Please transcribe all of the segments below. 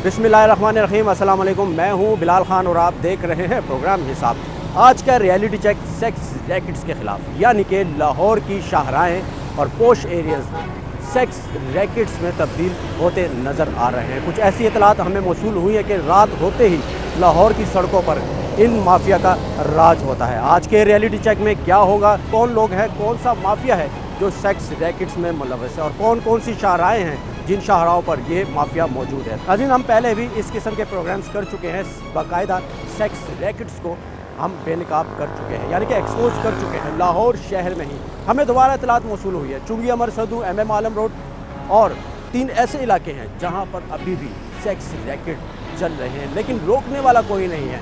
बिस्मिल्लाहिर्रहमानिर्रहीम, अस्सलाम वालेकुम। मैं हूं बिलाल खान और आप देख रहे हैं प्रोग्राम हिसाब। आज का रियलिटी चेक सेक्स रैकेट्स के ख़िलाफ़, यानी कि लाहौर की शाहराहें और पोश एरियाज़ सेक्स रैकेट्स में तब्दील होते नज़र आ रहे हैं। कुछ ऐसी इतलात हमें मौसूल हुई है कि रात होते ही लाहौर की सड़कों पर इन माफिया का राज होता है। आज के रियलिटी चेक में क्या होगा, कौन लोग हैं, कौन सा माफिया है जो सेक्स रैकेट्स में मुलव्वस है और कौन कौन सी शाहराहें हैं जिन शाहराहों पर ये माफिया मौजूद है। अजीज, हम पहले भी इस किस्म के प्रोग्राम्स कर चुके हैं। बाकायदा सेक्स रैकेट्स को हम बेनकाब कर चुके हैं, यानी कि एक्सपोज कर चुके हैं। लाहौर शहर में ही हमें दोबारा इतलात मौसूल हुई है। चुंगी अमर सदू, MM आलम रोड और 3 ऐसे इलाके हैं जहाँ पर अभी भी सेक्स रैकेट चल रहे हैं, लेकिन रोकने वाला कोई नहीं है।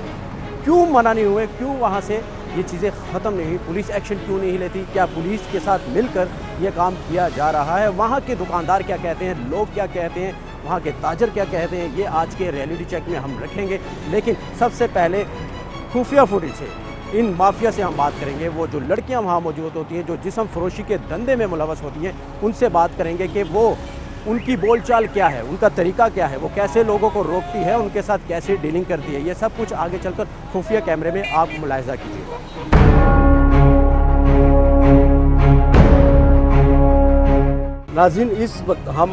क्यों मना नहीं हुए, क्यों वहाँ से ये चीज़ें ख़त्म नहीं हुई, पुलिस एक्शन क्यों नहीं लेती? क्या पुलिस के साथ मिलकर ये काम किया जा रहा है? वहाँ के दुकानदार क्या कहते हैं, लोग क्या कहते हैं, वहाँ के ताजर क्या कहते हैं, ये आज के रियलिटी चेक में हम रखेंगे। लेकिन सबसे पहले खुफिया फुटेज से इन माफिया से हम बात करेंगे। वो जो लड़कियाँ वहाँ मौजूद होती हैं, जो जिस्म फरोशी के धंधे में मुलव्वस होती हैं, उनसे बात करेंगे कि वो उनकी बोलचाल क्या है, उनका तरीका क्या है, वो कैसे लोगों को रोकती है, उनके साथ कैसे डीलिंग करती है। ये सब कुछ आगे चलकर खुफिया कैमरे में आप मुलाहिजा कीजिएगा। नाज़रीन, इस वक्त हम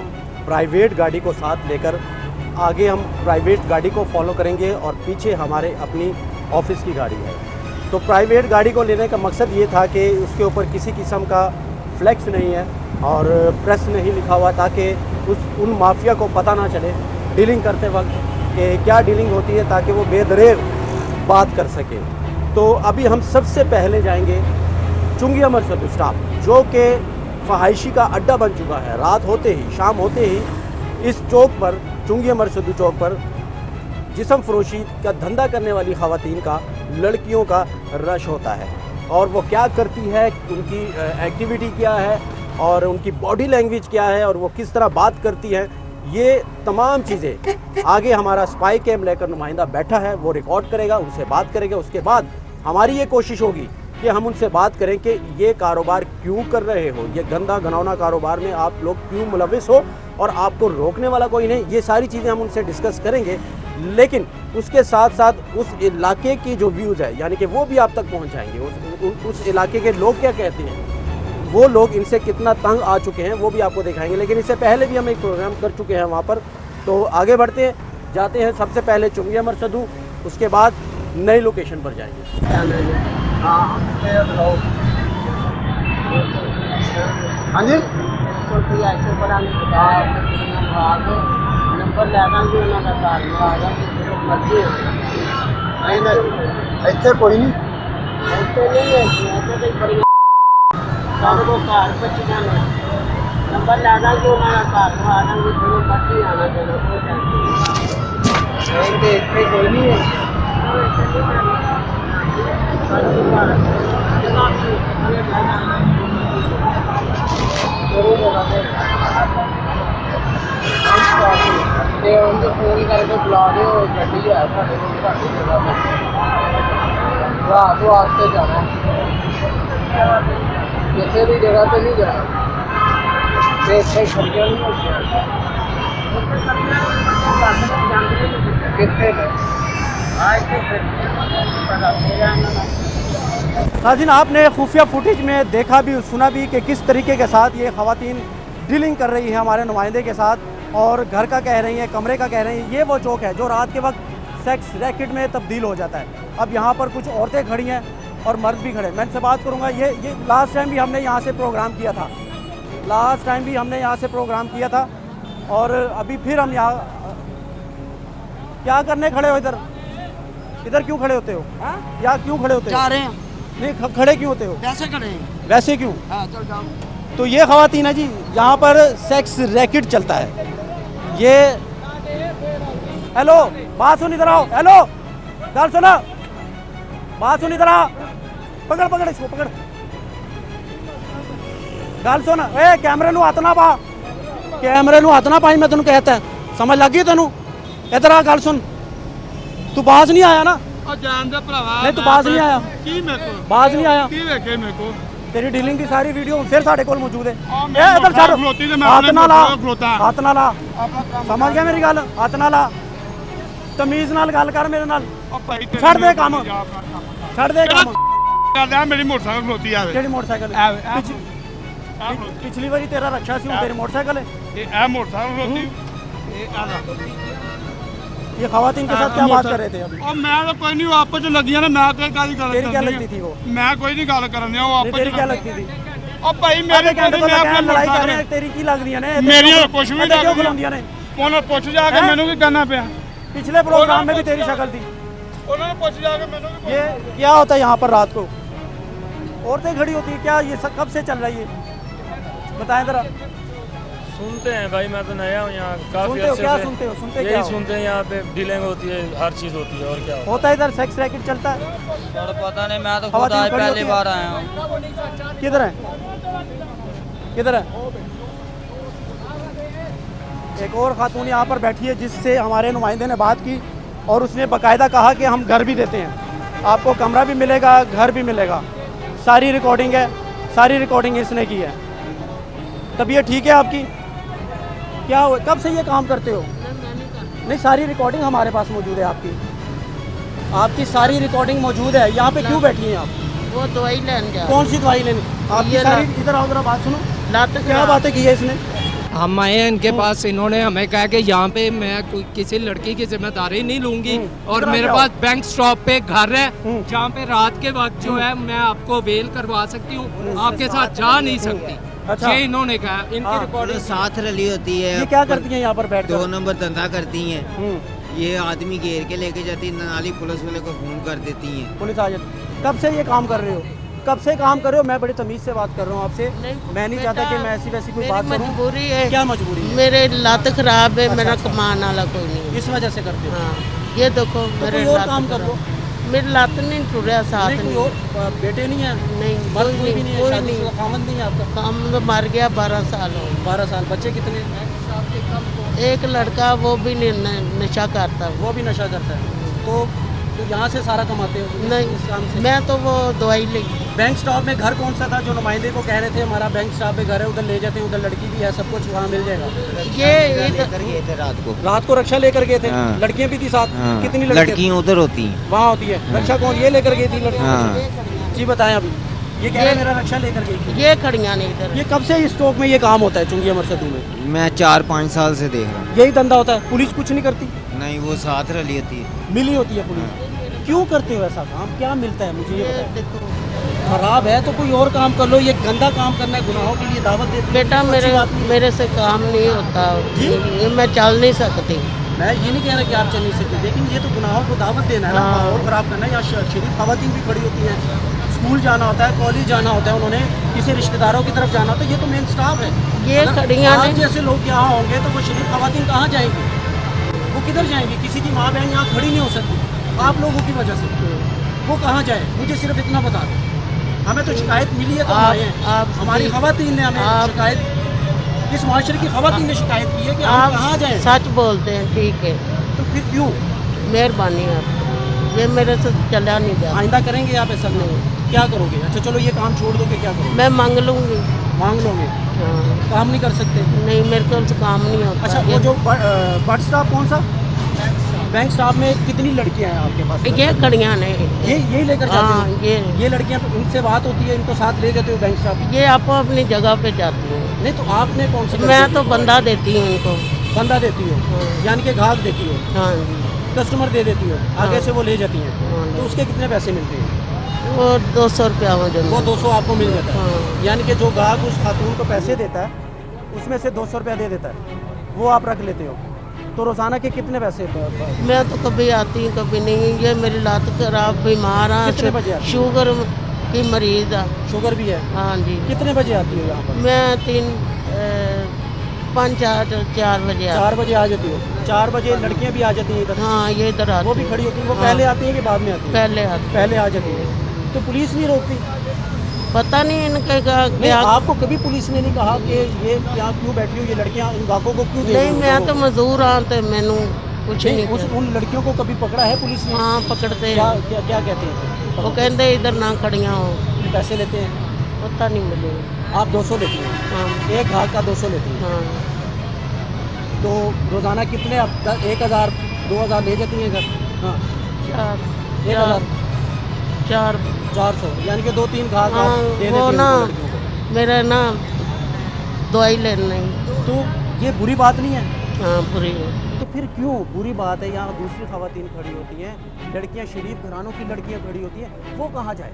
प्राइवेट गाड़ी को साथ लेकर आगे हम प्राइवेट गाड़ी को फॉलो करेंगे और पीछे हमारे अपनी ऑफिस की गाड़ी है। तो प्राइवेट गाड़ी को लेने का मकसद ये था कि उसके ऊपर किसी किस्म का फ्लैक्स नहीं है और प्रेस नहीं लिखा हुआ, ताकि उन माफिया को पता ना चले डीलिंग करते वक्त कि क्या डीलिंग होती है, ताकि वो बेदरेग बात कर सके। तो अभी हम सबसे पहले जाएंगे चुंगी अमर सदू स्टॉप, जो कि फहाइशी का अड्डा बन चुका है। रात होते ही, शाम होते ही इस चौक पर, चुंगी अमर सदू चौक पर जिस्म फरोशी का धंधा करने वाली ख़वातीन का, लड़कियों का रश होता है। और वो क्या करती है, उनकी एक्टिविटी क्या है और उनकी बॉडी लैंग्वेज क्या है और वो किस तरह बात करती है, ये तमाम चीज़ें आगे हमारा स्पाई कैम लेकर नुमाइंदा बैठा है, वो रिकॉर्ड करेगा, उनसे बात करेगा। उसके बाद हमारी ये कोशिश होगी कि हम उनसे बात करें कि ये कारोबार क्यों कर रहे हो, ये गंदा घनौना कारोबार में आप लोग क्यों मुलव्वस हो और आपको रोकने वाला कोई नहीं। ये सारी चीज़ें हम उनसे डिस्कस करेंगे, लेकिन उसके साथ साथ उस इलाके की जो व्यूज़ है, यानी कि वो भी आप तक पहुंचाएंगे। उस इलाके के लोग क्या कहते हैं, वो लोग इनसे कितना तंग आ चुके हैं, वो भी आपको दिखाएंगे। लेकिन इससे पहले भी हम एक प्रोग्राम कर चुके हैं वहाँ पर। तो आगे बढ़ते हैं, जाते हैं सबसे पहले चुंगी अमर सदू, उसके बाद नई लोकेशन पर जाएंगे। हाँ जी, नंबर इतने कोई नहीं, नंबर ला देंगे, उन्होंने घर आ देंगे, जो मर्जी आना चलो कोई नहीं है। फोन करके बुला दो, गड्डी है रात वास्ते जाना, किसी भी जगह पे नहीं जाना, नाज़रीन, आपने खुफिया फुटेज में देखा भी, सुना भी कि किस तरीके के साथ ये ख़वातीन डीलिंग कर रही है हमारे नुमाइंदे के साथ, और घर का कह रही हैं, कमरे का कह रही हैं। ये वो चौक है जो रात के वक्त सेक्स रैकेट में तब्दील हो जाता है। अब यहाँ पर कुछ औरतें खड़ी हैं और मर्द भी खड़े हैं। मैं इनसे बात करूँगा। ये लास्ट टाइम भी हमने यहाँ से प्रोग्राम किया था, और अभी फिर हम यहाँ क्या करने खड़े हो? इधर क्यों खड़े होते हो? या क्यों खड़े होते हो? जा रहे हैं। नहीं, खड़े क्यों होते हो? वैसे खड़े हैं। वैसे क्यों? हाँ, चल जाओ। तो ये ख़वातीन है जी, यहाँ पर सेक्स रैकेट चलता है। ये हेलो, बात सुन, इधर आओ। हेलो, गल सुना, बात सुन, इधर आ। पकड़ इसको, पकड़। गल सुन, ए कैमरे नू हथ ना पा, कैमरे नू हथ ना पाई, मैं तेन कहता है, समझ लग गई तेनू? इधर आ, गल सुन। तू बाज नहीं आया ना? नहीं, तू बाज नहीं आया, बाज नहीं आया। तेरी डीलिंग की सारी वीडियो फिर साढ़े कोल मौजूद है। इधर छड़, हाथ ना ला, समझ गया मेरी गल? हाथ ना ला, ਤਮੀਜ਼ ਨਾਲ ਗੱਲ ਕਰ ਮੇਰੇ ਨਾਲ। ਉਹ ਭਾਈ ਛੱਡ ਦੇ ਕੰਮ, ਛੱਡ ਦੇ ਕੰਮ। ਕਰਦਾ ਮੇਰੀ ਮੋਟਰਸਾਈਕਲ ਖਲੋਤੀ ਆਵੇ ਕਿਹੜੀ ਮੋਟਰਸਾਈਕਲ ਐ ਹੈ? ਪਿਛਲੀ ਵਾਰੀ ਤੇਰਾ ਰੱਖਿਆ ਸੀ, ਹੁਣ ਤੇਰੀ ਮੋटरसाइकिल है। ਇਹ ਮੋਟਰਸਾਈਕਲ ਖਲੋਤੀ ਇਹ ਆ ये खवातीन के साथ क्या बात कर रहे थे अभी? ਉਹ ਮੈਂ ਤਾਂ ਕੋਈ ਨਹੀਂ ਆਪਸ ਚ ਲੱਗੀਆਂ ਨੇ ਮੈਂ ਤੇ ਕਾਦੀ ਗੱਲ तेरी क्या लगती थी वो? ਮੈਂ ਕੋਈ ਨਹੀਂ ਗੱਲ ਕਰਨ ਦਿਆ ਉਹ नहीं, ਆਪਸ तेरी क्या लगती थी? ਉਹ ਭਾਈ ਮੇਰੇ कहने को ਮੈਂ लगा ਆਪਣੇ लड़ाई कर रहे ਮੋਟਰਸਾਈਕਲ हैं, तेरी की लग रही है ने? मेरी कुछ भी क्यों लग खिलाਉਂਦੀਆਂ ਨੇ? ਉਹਨਾਂ ਪੁੱਛ ਜਾ ਕੇ ਮੈਨੂੰ ਕੀ ਕਰਨਾ ਪਿਆ पिछले प्रोग्राम में भी तेरी शक्ल थी। ਉਹਨਾਂ ਨੇ ਪੁੱਛ ਜਾ ਕੇ ਮੈਨੂੰ ਕੀ ये क्या होता है यहाँ पर रात को? औरतें खड़ी होती है क्या? ये सब कब से चल रही है, बताएं जरा। सुनते हैं भाई, मैं तो नया हूँ यहाँ काफी सुनते हो अच्छे क्या? से। सुनते हो? सुनते क्या यही हो? सुनते हैं, यहाँ पे डीलिंग होती है, हर चीज़ होती है और क्या होता होता है इधर सेक्स रैकेट चलता है? सर पता नहीं, मैं तो खुद खवातीन आज खड़ी पहली होती बार आया हूँ। किधर है? किधर है? एक और खातून यहाँ पर बैठी है जिससे हमारे नुमाइंदे ने बात की और उसने बाकायदा कहा कि हम घर भी देते हैं, आपको कमरा भी मिलेगा, घर भी मिलेगा। सारी रिकॉर्डिंग है, सारी रिकॉर्डिंग इसने की है। तबीयत ठीक है आपकी? क्या हो, कब से ये काम करते हो? नहीं, सारी रिकॉर्डिंग हमारे पास मौजूद है आपकी, आपकी सारी रिकॉर्डिंग मौजूद है। यहाँ पे क्यों बैठी हैं आप? वो दवाई लेने जा कौन सी दवाई लेनी? आपकी ये सारी, इधर आओ जरा बात सुनो। लत क्या बातें की है इसने? हम आए हैं इनके पास, इन्होंने हमें कहा कि यहाँ पे मैं कोई किसी लड़की की जिम्मेदारी नहीं लूंगी और इधर आ मेरे जाओ। पास बैंक स्टॉप पे घर है हम्म। जहाँ पे रात के वक्त जो है मैं आपको वेल करवा सकती हूँ, आपके साथ जा नहीं सकती। अच्छा। ये इन्होंने कहा, हाँ। इनकी रिकॉर्डिंग साथ रली होती है, ये क्या करती हैं यहाँ पर बैठ 2 नंबर धंधा करती हैं। कर? ये आदमी घेर के लेके जाती है, नाली पुलिस वाले को फोन कर देती हैं। पुलिस आ जाती। कब से ये काम कर रहे हो? कब से काम कर रहे हो? मैं बड़ी तमीज से बात कर रहा हूँ आपसे। मैं नहीं चाहता कि मैं ऐसी वैसी कोई बात करूँ। मजबूरी है। क्या मजबूरी है? मेरे लत खराब है, मेरा अच्छा। कमाने वाला कोई नहीं है। इस वजह से करते हो? हाँ, ये देखो तो मेरे कोई और लत काम कर लो। खराब। मेरी लत नहीं टूट रहा, साथ नहीं, कोई नहीं। और बेटे नहीं है? नहीं, मर्द कोई भी नहीं है? कोई शादी नहीं। शुदा खामन नहीं है आपका? काम तो मर गया, 12 साल हो 12 साल। बच्चे कितने? गए। एक लड़का वो भी नशा करता है। वो भी नशा करता है। तो यहाँ से सारा कमाते हो इस काम नहीं, से? मैं तो वो दवाई ली। बैंक स्टॉप में घर कौन सा था जो नुमाइंदे को कह रहे थे हमारा बैंक स्टॉप में घर है, उधर ले जाते हैं, उधर लड़की भी है, सब कुछ वहाँ मिल जाएगा? ये लेकर गए थे रात को। रात को रक्षा लेकर गए थे? हाँ। लड़कियाँ भी थी साथ? हाँ। कितनी लड़कियाँ? लड़कियाँ उधर होती हैं। वहाँ होती है रक्षा। कौन ये लेकर गई थी लड़की? हाँ। जी बताएं अभी। ये कह रहे हैं मेरा रक्षा लेकर गई थी। ये खड़ियाँ नहीं इधर। ये कब से इस स्टॉक में ये काम होता है चुंगी अमरसदू में? मैं 4-5 साल से देख रहा हूँ। यही धंधा होता है? पुलिस कुछ नहीं करती? नहीं, वो साथ रली होती है। मिली होती है पुलिस। क्यों करते हो ऐसा काम? क्या मिलता है मुझे ये ये बताएं। देखो खराब है तो कोई और काम कर लो। ये गंदा काम करना है, गुनाहों के लिए दावत देते हो, बेटा तो अच्छी मेरे बात नहीं है। मेरे से काम नहीं होता, जी? ये मैं चल नहीं सकती। मैं ये नहीं कह रहा कि आप चल नहीं सकते, लेकिन ये तो गुनाहों को दावत देना है ना, हाँ। माहौल खराब करना है। यहाँ शरीफ खवातीन भी खड़ी होती हैं, स्कूल जाना होता है, कॉलेज जाना होता है, उन्होंने किसी रिश्तेदारों की तरफ जाना होता है। ये तो मेन स्टाफ है। ये अगर खड़ियाँ आप नहीं- जैसे लोग यहाँ होंगे तो वो शरीफ खवातीन कहाँ जाएंगी? वो किधर जाएंगी? किसी की माँ बहन यहाँ खड़ी नहीं हो सकती आप लोगों की वजह से। वो कहाँ जाए? मुझे सिर्फ इतना बता दो। हमें तो शिकायत मिली है तो हम आप- आए हैं। आप हमारी भी- खवातीन ने हमें आप- शिकायत, इस माशरे की खवातीन ने शिकायत की है कि हम आप कहाँ जाएं? सच बोलते हैं, ठीक है, तो फिर क्यों? मेहरबानी आप, ये मेरे से चला नहीं जाता। आइंदा करेंगे आप ऐसा? नहीं। क्या करोगे? अच्छा चलो ये काम छोड़ दोगे, क्या करोगे? मैं मांग लूँगी। मांग लोगे? हाँ, काम नहीं कर सकते? नहीं मेरे को से काम नहीं होता। अच्छा वो जो बट स्टाफ कौन सा? बैंक स्टाफ में कितनी लड़कियां हैं आपके पास? ये खड़ियाँ नहीं। ये यही लेकर जाते हाँ, हो? ये ये लड़कियां, इनसे बात होती है, इनको साथ ले जाते हो बैंक स्टाफ? ये आपको अपनी जगह पे जाती हूँ। नहीं तो आपने कौन सी? मैं तो बंदा देती हूँ इनको। बंदा देती हो? हाँ। यानी कि घाक देती हो, हाँ जी। कस्टमर दे देती हो, आगे हाँ। से वो ले जाती हैं, हाँ। तो उसके कितने पैसे मिलते हैं? वो 200 रुपया हो जाता वो है। 200 आपको मिल जाता है? हाँ। यानी कि जो गाहक उस खातून को पैसे देता है उसमें से 200 रुपया दे देता है, वो आप रख लेते हो। तो रोज़ाना के कितने पैसे? मैं तो कभी आती हूँ कभी नहीं। ये मेरी लत खराब, बीमार कितने बजे आती हो? शुगर की मरीज है। शुगर भी है? हाँ जी। कितने बजे आती हो यहाँ पर? मैं 4 बजे 4 बजे आ जाती हो? 4 बजे लड़कियाँ भी आ जाती हैं इधर? हाँ, ये इधर आती वो भी हैं। खड़ी होती हैं? वो हाँ। पहले आती हैं कि बाद में आती हैं? पहले आती। पहले आ जाती है। तो पुलिस नहीं रोकती? पता नहीं इनके नहीं, क्या। आपको कभी पुलिस ने नहीं कहा कि ये यहाँ क्यों बैठी हो, ये लड़कियाँ इन गाहकों को क्यों दे रही नहीं, हो? मैं तो मजदूर हाँ, तो मैनू कुछ नहीं, नहीं। उन लड़कियों को कभी पकड़ा है पुलिस ने? हाँ, पकड़ते क्या हैं। क्या क्या कहते हैं? वो कहते इधर ना खड़ियाँ हो। पैसे लेते हैं? पता नहीं मुझे। आप 200 लेती हैं? हाँ। एक घाक का 200 लेती हैं? हाँ, तो रोज़ाना कितने? 1000 2000 ले जाती हैं घर? हाँ, 1000 400, यानी कि 2-3 घास हाँ, आप दे देती वो हैं ना उनको लड़कियों को। मेरा ना दवाई लेना है। तो ये बुरी बात नहीं है? हाँ बुरी है। तो फिर क्यों बुरी बात है? यहाँ दूसरी खवातीन खड़ी होती हैं, लड़कियाँ शरीफ घरानों की लड़कियाँ खड़ी होती हैं, वो कहाँ जाए?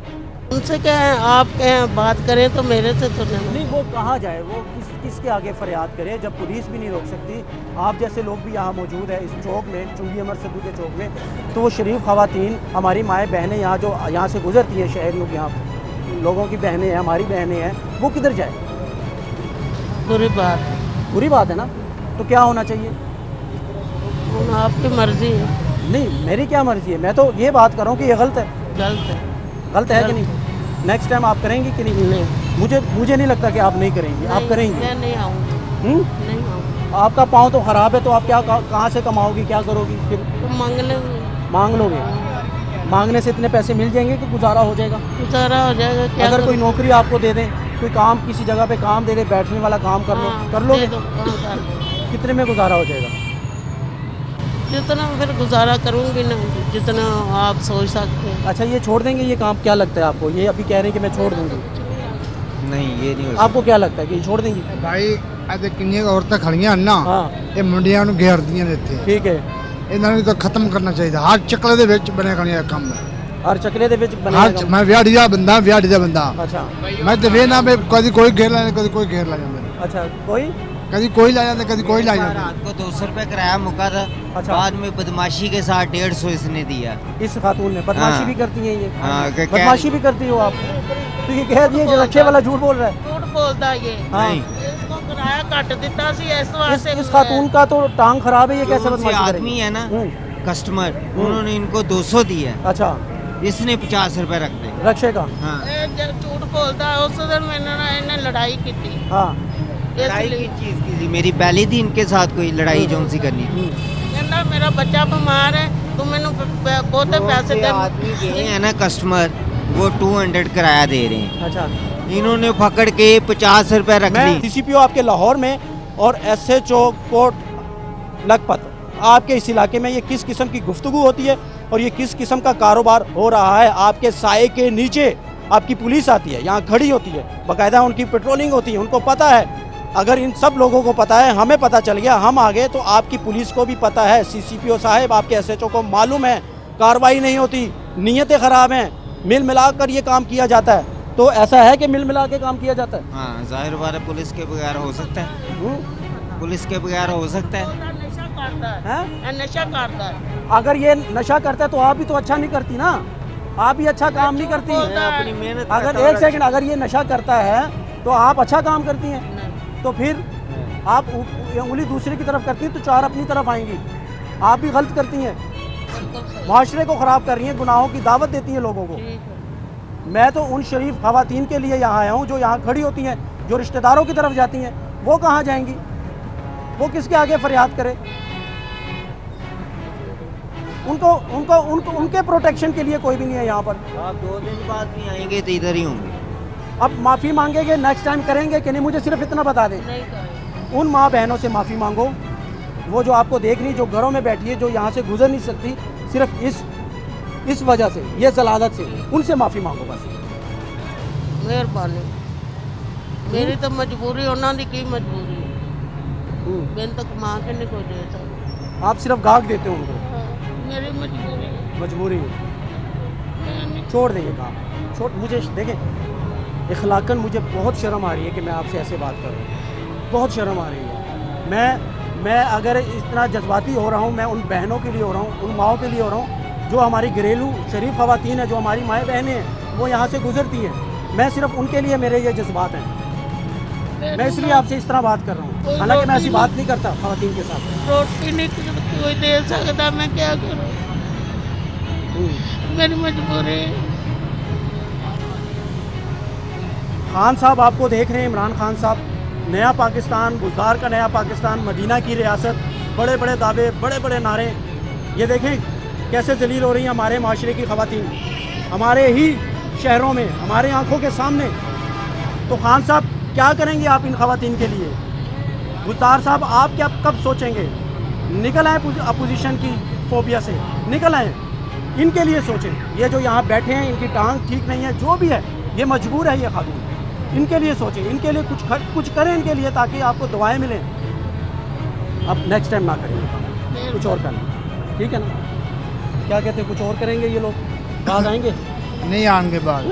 उनसे क्या है, आप क्या बात करें तो मेरे से तो नहीं। नहीं, वो कहाँ जाए? वो किसके आगे फरियाद करे जब पुलिस भी नहीं रोक सकती? आप जैसे लोग भी यहाँ मौजूद है इस चौक में, चुंगी अमर सिद्धू के चौक में, तो वो शरीफ खवातीन हमारी माएँ बहनें यहाँ जो यहाँ से गुजरती हैं, शहर लोग यहाँ लोगों की बहनें हैं, हमारी बहनें हैं, वो किधर जाए? बुरी बात। बुरी बात है ना? तो क्या होना चाहिए? आपकी मर्जी है। नहीं, मेरी क्या मर्जी है? मैं तो ये बात कर रहा हूँ कि ये गलत है। गलत है। गलत है कि नहीं? नेक्स्ट टाइम आप करेंगी कि नहीं? नहीं, मुझे नहीं लगता कि आप नहीं करेंगी। आप करेंगी? मैं नहीं आऊँगी। नहीं आऊँगी। आपका पाँव तो ख़राब है, तो आप क्या कहाँ से कमाओगी, क्या करोगी फिर? तो मांग लेंगे। मांग लोगे? मांगने से इतने पैसे मिल जाएंगे कि गुजारा हो जाएगा? गुजारा हो जाएगा। क्या अगर कोई करूं? नौकरी आपको दे दें, कोई काम किसी जगह पे काम दे दे, बैठने वाला काम कर लो, हाँ, कर लोगे? दे दो, काम कर लो। कितने में गुजारा हो जाएगा? जितना फिर गुजारा करूँगी ना, जितना आप सोच सकते हैं। अच्छा, ये छोड़ देंगे ये काम? क्या लगता है आपको? ये अभी कह रहे हैं कि मैं छोड़ दूँगी, नहीं ये नहीं हो आपको क्या लगता है कि ये छोड़ देंगी? ਭਾਈ ਅੱਜ ਕਿੰਨੀਆਂ ਕੁ ਔਰਤਾਂ ਖੜੀਆਂ ਹਨ ਨਾ हाँ, ਇਹ ਮੁੰਡਿਆਂ ਨੂੰ ਘੇਰਦੀਆਂ ਨੇ ਇੱਥੇ ठीक है। ਇਹਨਾਂ ਨੂੰ ਤਾਂ ਖਤਮ ਕਰਨਾ ਚਾਹੀਦਾ ਹਰ ਚੱਕਲੇ ਦੇ ਵਿੱਚ ਬਣਿਆ ਖੜੀਆਂ ਕੰਮ ਹੈ हर चकले दे विच ਹਰ बनेगा। ਮੈਂ ਵਿਆੜੀ ਦਾ ਬੰਦਾ ਵਿਆੜੀ ਦਾ ਬੰਦਾ अच्छा ਮੈਂ ਤੇ ਵੇਖਣਾ ਵੀ ਕਦੀ ਕੋਈ ਘੇਰ ਲੈਂਦਾ ਕਦੀ ਕੋਈ ਘੇਰ ਲੈ ਜਾਂਦਾ अच्छा, कोई ਕਦੀ ਕੋਈ ਲੈ ਜਾਂਦਾ ਕਦੀ ਕੋਈ ਲੈ ਜਾਂਦਾ रात को 200 रुपए किराया मुका था। अच्छा। बाद में बदमाशी के साथ 150 इसने दिया। इस खातून ने बदमाशी हाँ। भी करती हैं ये? हाँ, बदमाशी भी करती हो आप? तो ये कह दिए जो अच्छे वाला झूठ बोल रहा है। झूठ बोलता ये। हाँ, नहीं। इसको किराया काट देता सी इस वास्ते। इस खातून का तो टांग खराब है, ये जो कैसे उनसे बदमाशी आदमी करेगी? है ना हम्म, कस्टमर, उन्होंने इनको 200 दिया। अच्छा, इसने 50 रुपए रख दे। रक्षे का? हाँ, जब झूठ बोलता है उस दिन मैंने ना इन्हें लड़ाई की थी। हाँ, लड़ाई इसलिए की चीज की थी, मेरी पहली थी इनके साथ कोई लड़ाई जो सी करनी थी। कहना मेरा बच्चा बीमार है, तुम मैंने बहुत पैसे जो दे। आदमी गए हैं ना कस्टमर, वो 200 किराया दे रहे हैं। अच्छा। इन्होंने पकड़ के 50 रुपए रख मैं ली। सीसीपीओ आपके लाहौर में और एसएचओ कोट लखपत, आपके इस इलाके में ये किस किस्म की गुफ्तगू होती है और ये किस किस्म का कारोबार हो रहा है? आपके साए के नीचे आपकी पुलिस आती है, यहाँ खड़ी होती है, बाकायदा उनकी पेट्रोलिंग होती है, उनको पता है। अगर इन सब लोगों को पता है, हमें पता चल गया, हम आ गए, तो आपकी पुलिस को भी पता है, सीसीपीओ साहब आपके एसएचओ को मालूम है, कार्रवाई नहीं होती, नीयतें ख़राब हैं, मिल मिला कर ये काम किया जाता है। तो ऐसा है कि मिल मिला के काम किया जाता है? हाँ, जाहिर बात है, पुलिस के बगैर हो सकता है? हम्म? पुलिस के बगैर हो सकता है? नशा करता है। हैं? नशा करता है। अगर ये नशा करता है तो आप भी तो अच्छा नहीं करती ना, आप भी अच्छा काम नहीं करती। मैं अपनी मेहनत अगर करता हूँ। एक सेकंड, अगर ये नशा करता है तो आप अच्छा काम करती हैं, तो फिर आप उंगली दूसरे की तरफ करती हैं तो चार अपनी तरफ आएंगी। आप भी गलत करती हैं, माशरे को ख़राब कर रही हैं, गुनाहों की दावत देती हैं लोगों को। ठीक है। मैं तो उन शरीफ खवातीन के लिए यहाँ आया हूँ जो यहाँ खड़ी होती हैं, जो रिश्तेदारों की तरफ जाती हैं, वो कहाँ जाएंगी? वो किसके आगे फरियाद करे? उनके प्रोटेक्शन के लिए कोई भी नहीं है यहाँ पर। आप 2 दिन बाद भी आएंगे तो इधर ही होंगे। अब माफ़ी मांगेंगे, नेक्स्ट टाइम करेंगे कि नहीं? मुझे सिर्फ इतना बता दें। नहीं करें। उन माँ बहनों से माफ़ी मांगो, वो जो आपको देख रही, जो घरों में बैठी है, जो यहाँ से गुजर नहीं सकती, सिर्फ इस वजह से, ये जलालत से, उनसे माफ़ी मांगो बस। मेहरबानी। मेरी तो मजबूरी, उन्होंने की मजबूरी मैंने तो कमा के नहीं कोई दे सकता। आप सिर्फ गाग देते हो उनको, मेरी मजबूरी। मजबूरी है, छोड़ देंगे काम। छोड़, मुझे देखें, इखलाकन मुझे बहुत शर्म आ रही है कि मैं आपसे ऐसे बात कर रहा हूँ, बहुत शर्म आ रही है। मैं अगर इतना जज्बाती हो रहा हूँ, मैं उन बहनों के लिए हो रहा हूँ, उन माओं के लिए हो रहा हूँ जो हमारी घरेलू शरीफ खवातीन हैं, जो हमारी माएँ बहनें हैं, वो यहाँ से गुजरती हैं। मैं सिर्फ उनके लिए मेरे ये जज्बात हैं, मैं इसलिए आपसे इस तरह बात कर रहा हूँ। हालांकि मैं ऐसी बात नहीं करता खवातीन के साथ। रोटी नहीं कोई दे सकता, मैं क्या करूँ? मेरी मजबूरी। खान साहब आपको देख रहे हैं, इमरान खान साहब, नया पाकिस्तान, गुलजार का नया पाकिस्तान, मदीना की रियासत, बड़े बड़े दावे, बड़े बड़े नारे। ये देखें कैसे जलील हो रही हैं हमारे माशरे की खवातीन, हमारे ही शहरों में, हमारे आंखों के सामने। तो खान साहब क्या करेंगे आप इन खवातीन के लिए? गुलजार साहब आप क्या कब सोचेंगे? निकल आए अपोजिशन की फोबिया से निकल आए। इनके लिए सोचें, ये जो यहाँ बैठे हैं इनकी टांग ठीक नहीं है, जो भी है ये मजबूर है ये खातून, इनके लिए सोचें, इनके लिए कुछ करें इनके लिए, ताकि आपको दवाएं मिलें। अब नेक्स्ट टाइम ना करेंगे, कुछ और करना, ठीक है ना? क्या कहते हैं, कुछ और करेंगे ये लोग, बाद आएंगे? नहीं आएंगे बाद।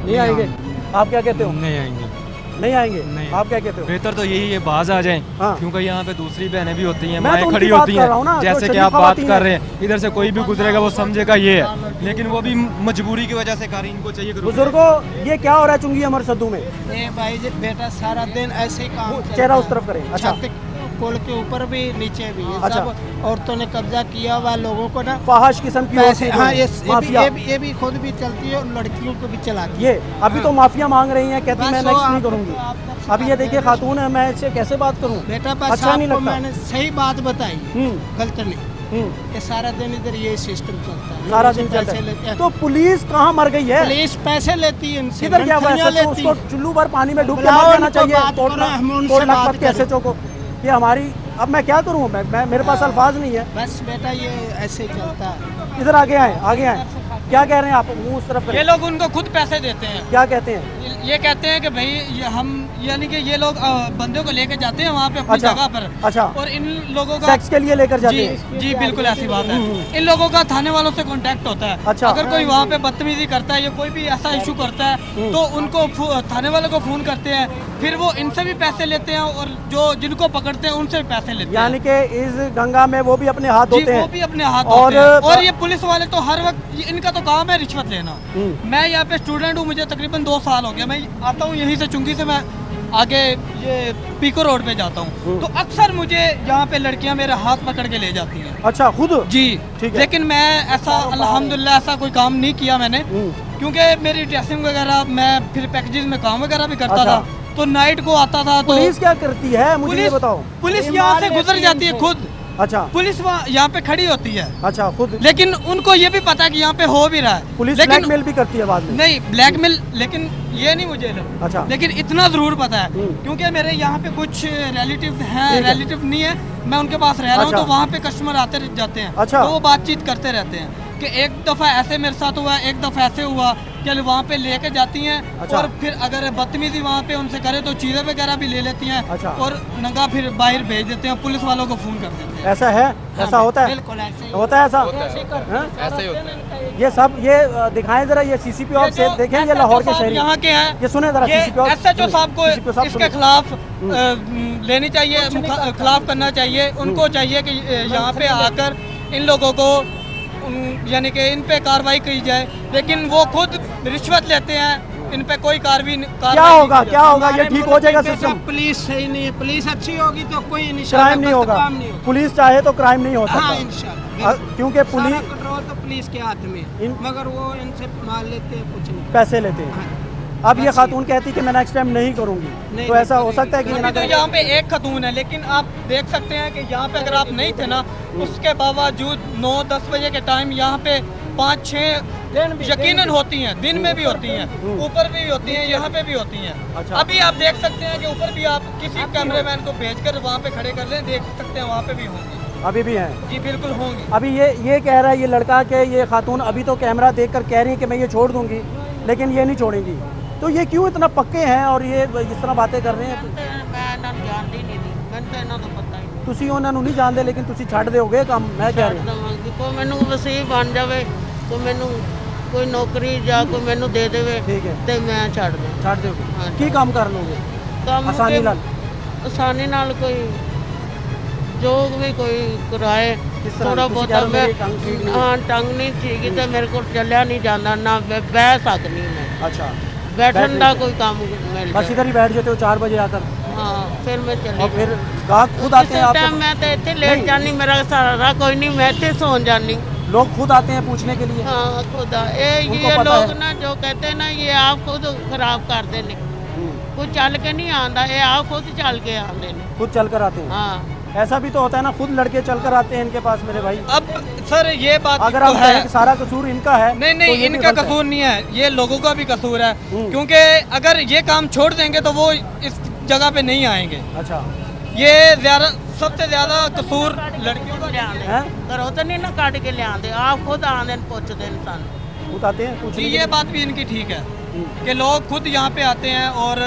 नहीं आएंगे। आप क्या कहते हो? नहीं आएंगे। नहीं आएंगे। नहीं। आप क्या कहते हो? बेहतर तो यही है बाज आ जाएं, हाँ। क्योंकि यहाँ पे दूसरी बहनें भी होती हैं, मैं माएँ तो उनकी खड़ी बात होती कर रहा हूँ ना, हैं, जो जैसे कि शरीफ आप बात खवातीन कर रहे हैं, इधर से कोई भी गुजरेगा वो समझेगा ये है, लेकिन वो भी मजबूरी की वजह से कार इनको चाहिए। बुजुर्गों, ये क्या हो रहा है चुंगी अमर सद्दू में? ये भाई जी बेटा सारा दिन ऐसे ही काम चलता चेहरा है। उस तरफ करें। अच्छा, छत पुल के ऊपर भी नीचे भी ये अच्छा। सब औरतों ने कब्जा किया हुआ लोगों को ना फाहश किस्म की पैसे। औरतें हाँ जो हैं, माफिया। ये भी खुद भी चलती है और लड़कियों को भी चलाती है। ये अभी तो माफिया मांग रही हैं, कहती बस मैं वो नेक्स्ट नहीं आप- करूंगी। आप- अभी ये देखिए खातून है, मैं इससे कैसे बात करूं? बेटा बस अच्छा नहीं आपको लगता। मैंने सही बात बताई, गलत नहीं। हम्म, ये सारा दिन इधर ये सिस्टम चलता है, सारा लोगों से दिन चलता पैसे लेते है। हैं। तो पुलिस कहाँ मर गई है? पुलिस पैसे लेती है इनसे, किधर क्या हुआ है? मंथलियाँ सच में लेती उसको है। चुल्लू भर पानी में डूब के बुलाओ मर जाना उनको, चाहिए। बात करो, हम उनसे कोट बात लखपत के करें। SHO को। ये हमारी, अब मैं क्या करूं? मैं मेरे पास अल्फाज नहीं है। बस बेटा ये ऐसे ही चलता है। इधर आगे आए, आगे आए। क्या कह रहे हैं आप? मुंह उस तरफ ये करें। लोग उनको खुद पैसे देते हैं। क्या कहते हैं? ये कहते हैं कि भाई ये हम, यानी कि ये लोग बंदे को लेके जाते हैं वहाँ पे अपनी अच्छा, जगह पर। अच्छा। और इन लोगों का सेक्स के लिए लेकर जाते जी हैं? जी बिल्कुल ऐसी बात है। इन लोगों का थाने वालों से कांटेक्ट होता है। अच्छा। अगर कोई वहाँ पे बदतमीजी करता है या कोई भी ऐसा इशू करता है तो उनको थाने वालों को फोन करते हैं, फिर वो इनसे भी पैसे लेते हैं और जो जिनको पकड़ते हैं उनसे भी पैसे लेते हैं। यानी कि इस गंगा में वो भी अपने हाथ जी धोते वो हैं। भी अपने हाथ और- धोते हैं। और ये पुलिस वाले तो हर वक्त इनका तो काम है रिश्वत लेना। हम्म। मैं यहाँ पे स्टूडेंट हूँ, मुझे तकरीबन 2 साल हो गया। मैं आता हूँ यहीं से, चुंगी से मैं आगे ये पीको रोड पे जाता हूँ, तो अक्सर मुझे यहाँ पे लड़कियाँ मेरे हाथ पकड़ के ले जाती हैं। अच्छा, खुद? जी ठीक है। लेकिन मैं ऐसा अल्हम्दुलिल्लाह ऐसा कोई काम नहीं किया मैंने, क्योंकि मेरी ड्रेसिंग वगैरह, मैं फिर पैकेजेस में काम वगैरह भी करता अच्छा। था, तो नाइट को आता था तो पुलिस क्या करती है मुझे ये बताओ? पुलिस यहाँ से गुजर जाती है खुद। अच्छा, पुलिस यहाँ पे खड़ी होती है, अच्छा, खुद लेकिन उनको ये भी पता है कि यहाँ पे हो भी रहा है। पुलिस लेकिन ब्लैकमेल भी करती है बाद में? नहीं ब्लैकमेल, लेकिन ये नहीं मुझे लगता। अच्छा। लेकिन इतना जरूर पता है, हम्म। क्योंकि मेरे यहाँ पे कुछ रिलेटिव हैं, ठीक है। रिलेटिव नहीं है, मैं उनके पास रह रहा हूँ, अच्छा। तो वहाँ पे कस्टमर आते जाते हैं, अच्छा। तो वो बातचीत करते रहते हैं कि एक दफ़ा ऐसे मेरे साथ हुआ, एक दफ़ा ऐसे हुआ कि वहाँ पे लेके जाती हैं। अच्छा। और फिर अगर बदतमीजी वहाँ पे उनसे करे तो चीज़ें वगैरह भी ले लेती हैं। अच्छा। और नंगा फिर बाहर भेज देते हैं, पुलिस वालों को फ़ोन कर देते हैं। ऐसा है? ऐसा होता है? बिल्कुल ऐसे ही होता है ऐसा? हाँ? ऐसा ही होता है। ये सब ये दिखाएं जरा, ये CCP ऑफ से देखें, ये लाहौर के शहरी। यहाँ के हैं, ये सुने जरा, ये CCP ऑफ SHO साहब को CCP साहब इसके सुने। खिलाफ लेनी चाहिए, खिलाफ करना चाहिए। उनको चाहिए कि यहाँ पे आकर इन लोगों को यानी कि इन पे कार्रवाई की जाए, लेकिन वो खुद रिश्वत लेते हैं, इन पे कोई कार्रवाई क्या होगा, क्या होगा? ये ठीक हो जाएगा सिस्टम? पुलिस सही नहीं है, पुलिस अच्छी होगी तो कोई क्राइम नहीं होगा। काम नहीं होगा। पुलिस चाहे तो क्राइम नहीं हो हाँ सकता, इंशाल्लाह, क्योंकि सारा पुलिस कंट्रोल तो पुलिस के हाथ में है, इन- मगर वो इनसे माल लेते हैं, कुछ नहीं। पैसे लेते हैं। अब ये खातून कहती कि मैं नेक्स्ट टाइम नहीं करूंगी, नहीं, तो ऐसा हो नहीं सकता है कि ये ना अभी तो करे? यहाँ पे एक खतून है, लेकिन आप देख सकते हैं कि यहाँ पे अगर आप नहीं थे ना, उसके बावजूद 9-10 बजे के टाइम यहाँ पे 5-6 यकीनन होती हैं, दिन में भी होती हैं, ऊपर भी होती हैं, यहाँ पे भी होती हैं। अच्छा। अभी आप देख सकते हैं कि ऊपर भी आप किसी कैमरामैन को भेजकर वहाँ पे खड़े कर लें, देख सकते हैं वहाँ पे भी होंगी। अभी भी हैं? जी बिल्कुल होंगी। अभी ये कह रहा है ये लड़का कि ये खातून अभी तो कैमरा देखकर कह रही है कि मैं ये छोड़ दूंगी, लेकिन ये नहीं छोड़ेंगी। तो ये क्यों इतना पक्के हैं और ये इस तरह बातें कर रहे हैं? मैं ਇਹਨਾਂ ਨੂੰ ਜਾਣਦੀ ਨਹੀਂ ਸੀ, ਮੈਨੂੰ ਤਾਂ ਇਹਨਾਂ ਦਾ ਪਤਾ ਹੀ ਨਹੀਂ। ਤੁਸੀਂ ਉਹਨਾਂ ਨੂੰ ਨਹੀਂ ਜਾਣਦੇ, ਲੇਕਿਨ ਤੁਸੀਂ ਛੱਡ ਦਿਓਗੇ ਕੰਮ? ਮੈਂ ਕਹਿ ਛੱਡ ਰਿਹਾ ਦੇਵਾਂਗੀ, ਕੋਈ ਮੈਨੂੰ ਵਸੀਬ ਬਣ ਜਾਵੇ, ਕੋਈ ਮੈਨੂੰ ਕੋਈ ਨੌਕਰੀ ਜਾਂ ਕੋਈ ਮੈਨੂੰ ਦੇ ਦੇਵੇ ਠੀਕ ਹੈ। ਤੇ ਮੈਂ ਛੱਡ ਦਾਂ। ਛੱਡ ਦਿਓਗੇ? हाँ। ਕੀ ਕੰਮ ਕਰ ਲੋਗੇ ਕੰਮ ਆਸਾਨੀ ਕਿ- ਨਾਲ? ਆਸਾਨੀ ਨਾਲ ਕੋਈ ਜੋ ਵੀ ਕੋਈ ਕਿਰਾਏ ਕਿਸ ਤਰ੍ਹਾਂ? ਥੋੜਾ ਤੁਸੀਂ ਬਹੁਤਾ ਕਹਿ ਰਹੇ ਹੋ ਮੈਂ ਮੇਰੀ ਟੰਗ ਠੀਕ ਨਹੀਂ ਹੈ। ਹਾਂ ਟੰਗ ਨਹੀਂ ਠੀਕ ਤੇ ਮੇਰੇ ਕੋਲ ਚੱਲਿਆ ਨਹੀਂ ਜਾਂਦਾ, ਨਾ ਮੈਂ ਬਹਿ ਸਕਦੀ ਮੈਂ, अच्छा, ਬੈਠਣ बैठ ਦਾ नहीं ਕੋਈ ਕੰਮ ਮਿਲ बस ਜਾਏ। इधर ही बैठ जाते हो 4 बजे आकर, ਹਾਂ ਫਿਰ ਮੈਂ ਚੱਲੀ और फिर गाहक खुद आते हैं ਕਿਸੇ ਟਾਈਮ आपको? ਮੈਂ ਤਾਂ ਇੱਥੇ ਲੇਟ नहीं। ਜਾਨੀ, ਮੇਰਾ ਸਾਰਾ ਕੋਈ ਨਹੀਂ, मैं ਇੱਥੇ ਸੌਂ ਜਾਨੀ। लोग खुद आते हैं पूछने के लिए? हाँ खुदा उनको ये पता लोग है। ना जो कहते हैं ना ये आप खुद खराब करते ने, कोई चल के नहीं आंदा, ये आप खुद चल के आंदे ने। खुद चल कर आते हैं? हाँ ऐसा भी तो होता है ना, खुद लड़के चल कर आते हैं इनके पास मेरे भाई। अब सर ये बात अगर तो हम है, कहें कि सारा कसूर इनका है, नहीं तो नहीं ये भी इनका गलत है। कसूर नहीं है, ये लोगों का भी कसूर है, हम्म। क्योंकि अगर ये काम छोड़ देंगे तो वो इस जगह पे नहीं आएंगे। अच्छा, ये ज़्यादा सबसे ज्यादा कसूर लड़कियों का हैं? घरों तो नहीं ना काट के ले आते, आप खुद आने पूछते इंसान। खुद आते हैं पूछने जी, के ये लिए? बात भी इनकी ठीक है कि लोग खुद यहाँ पे आते हैं, और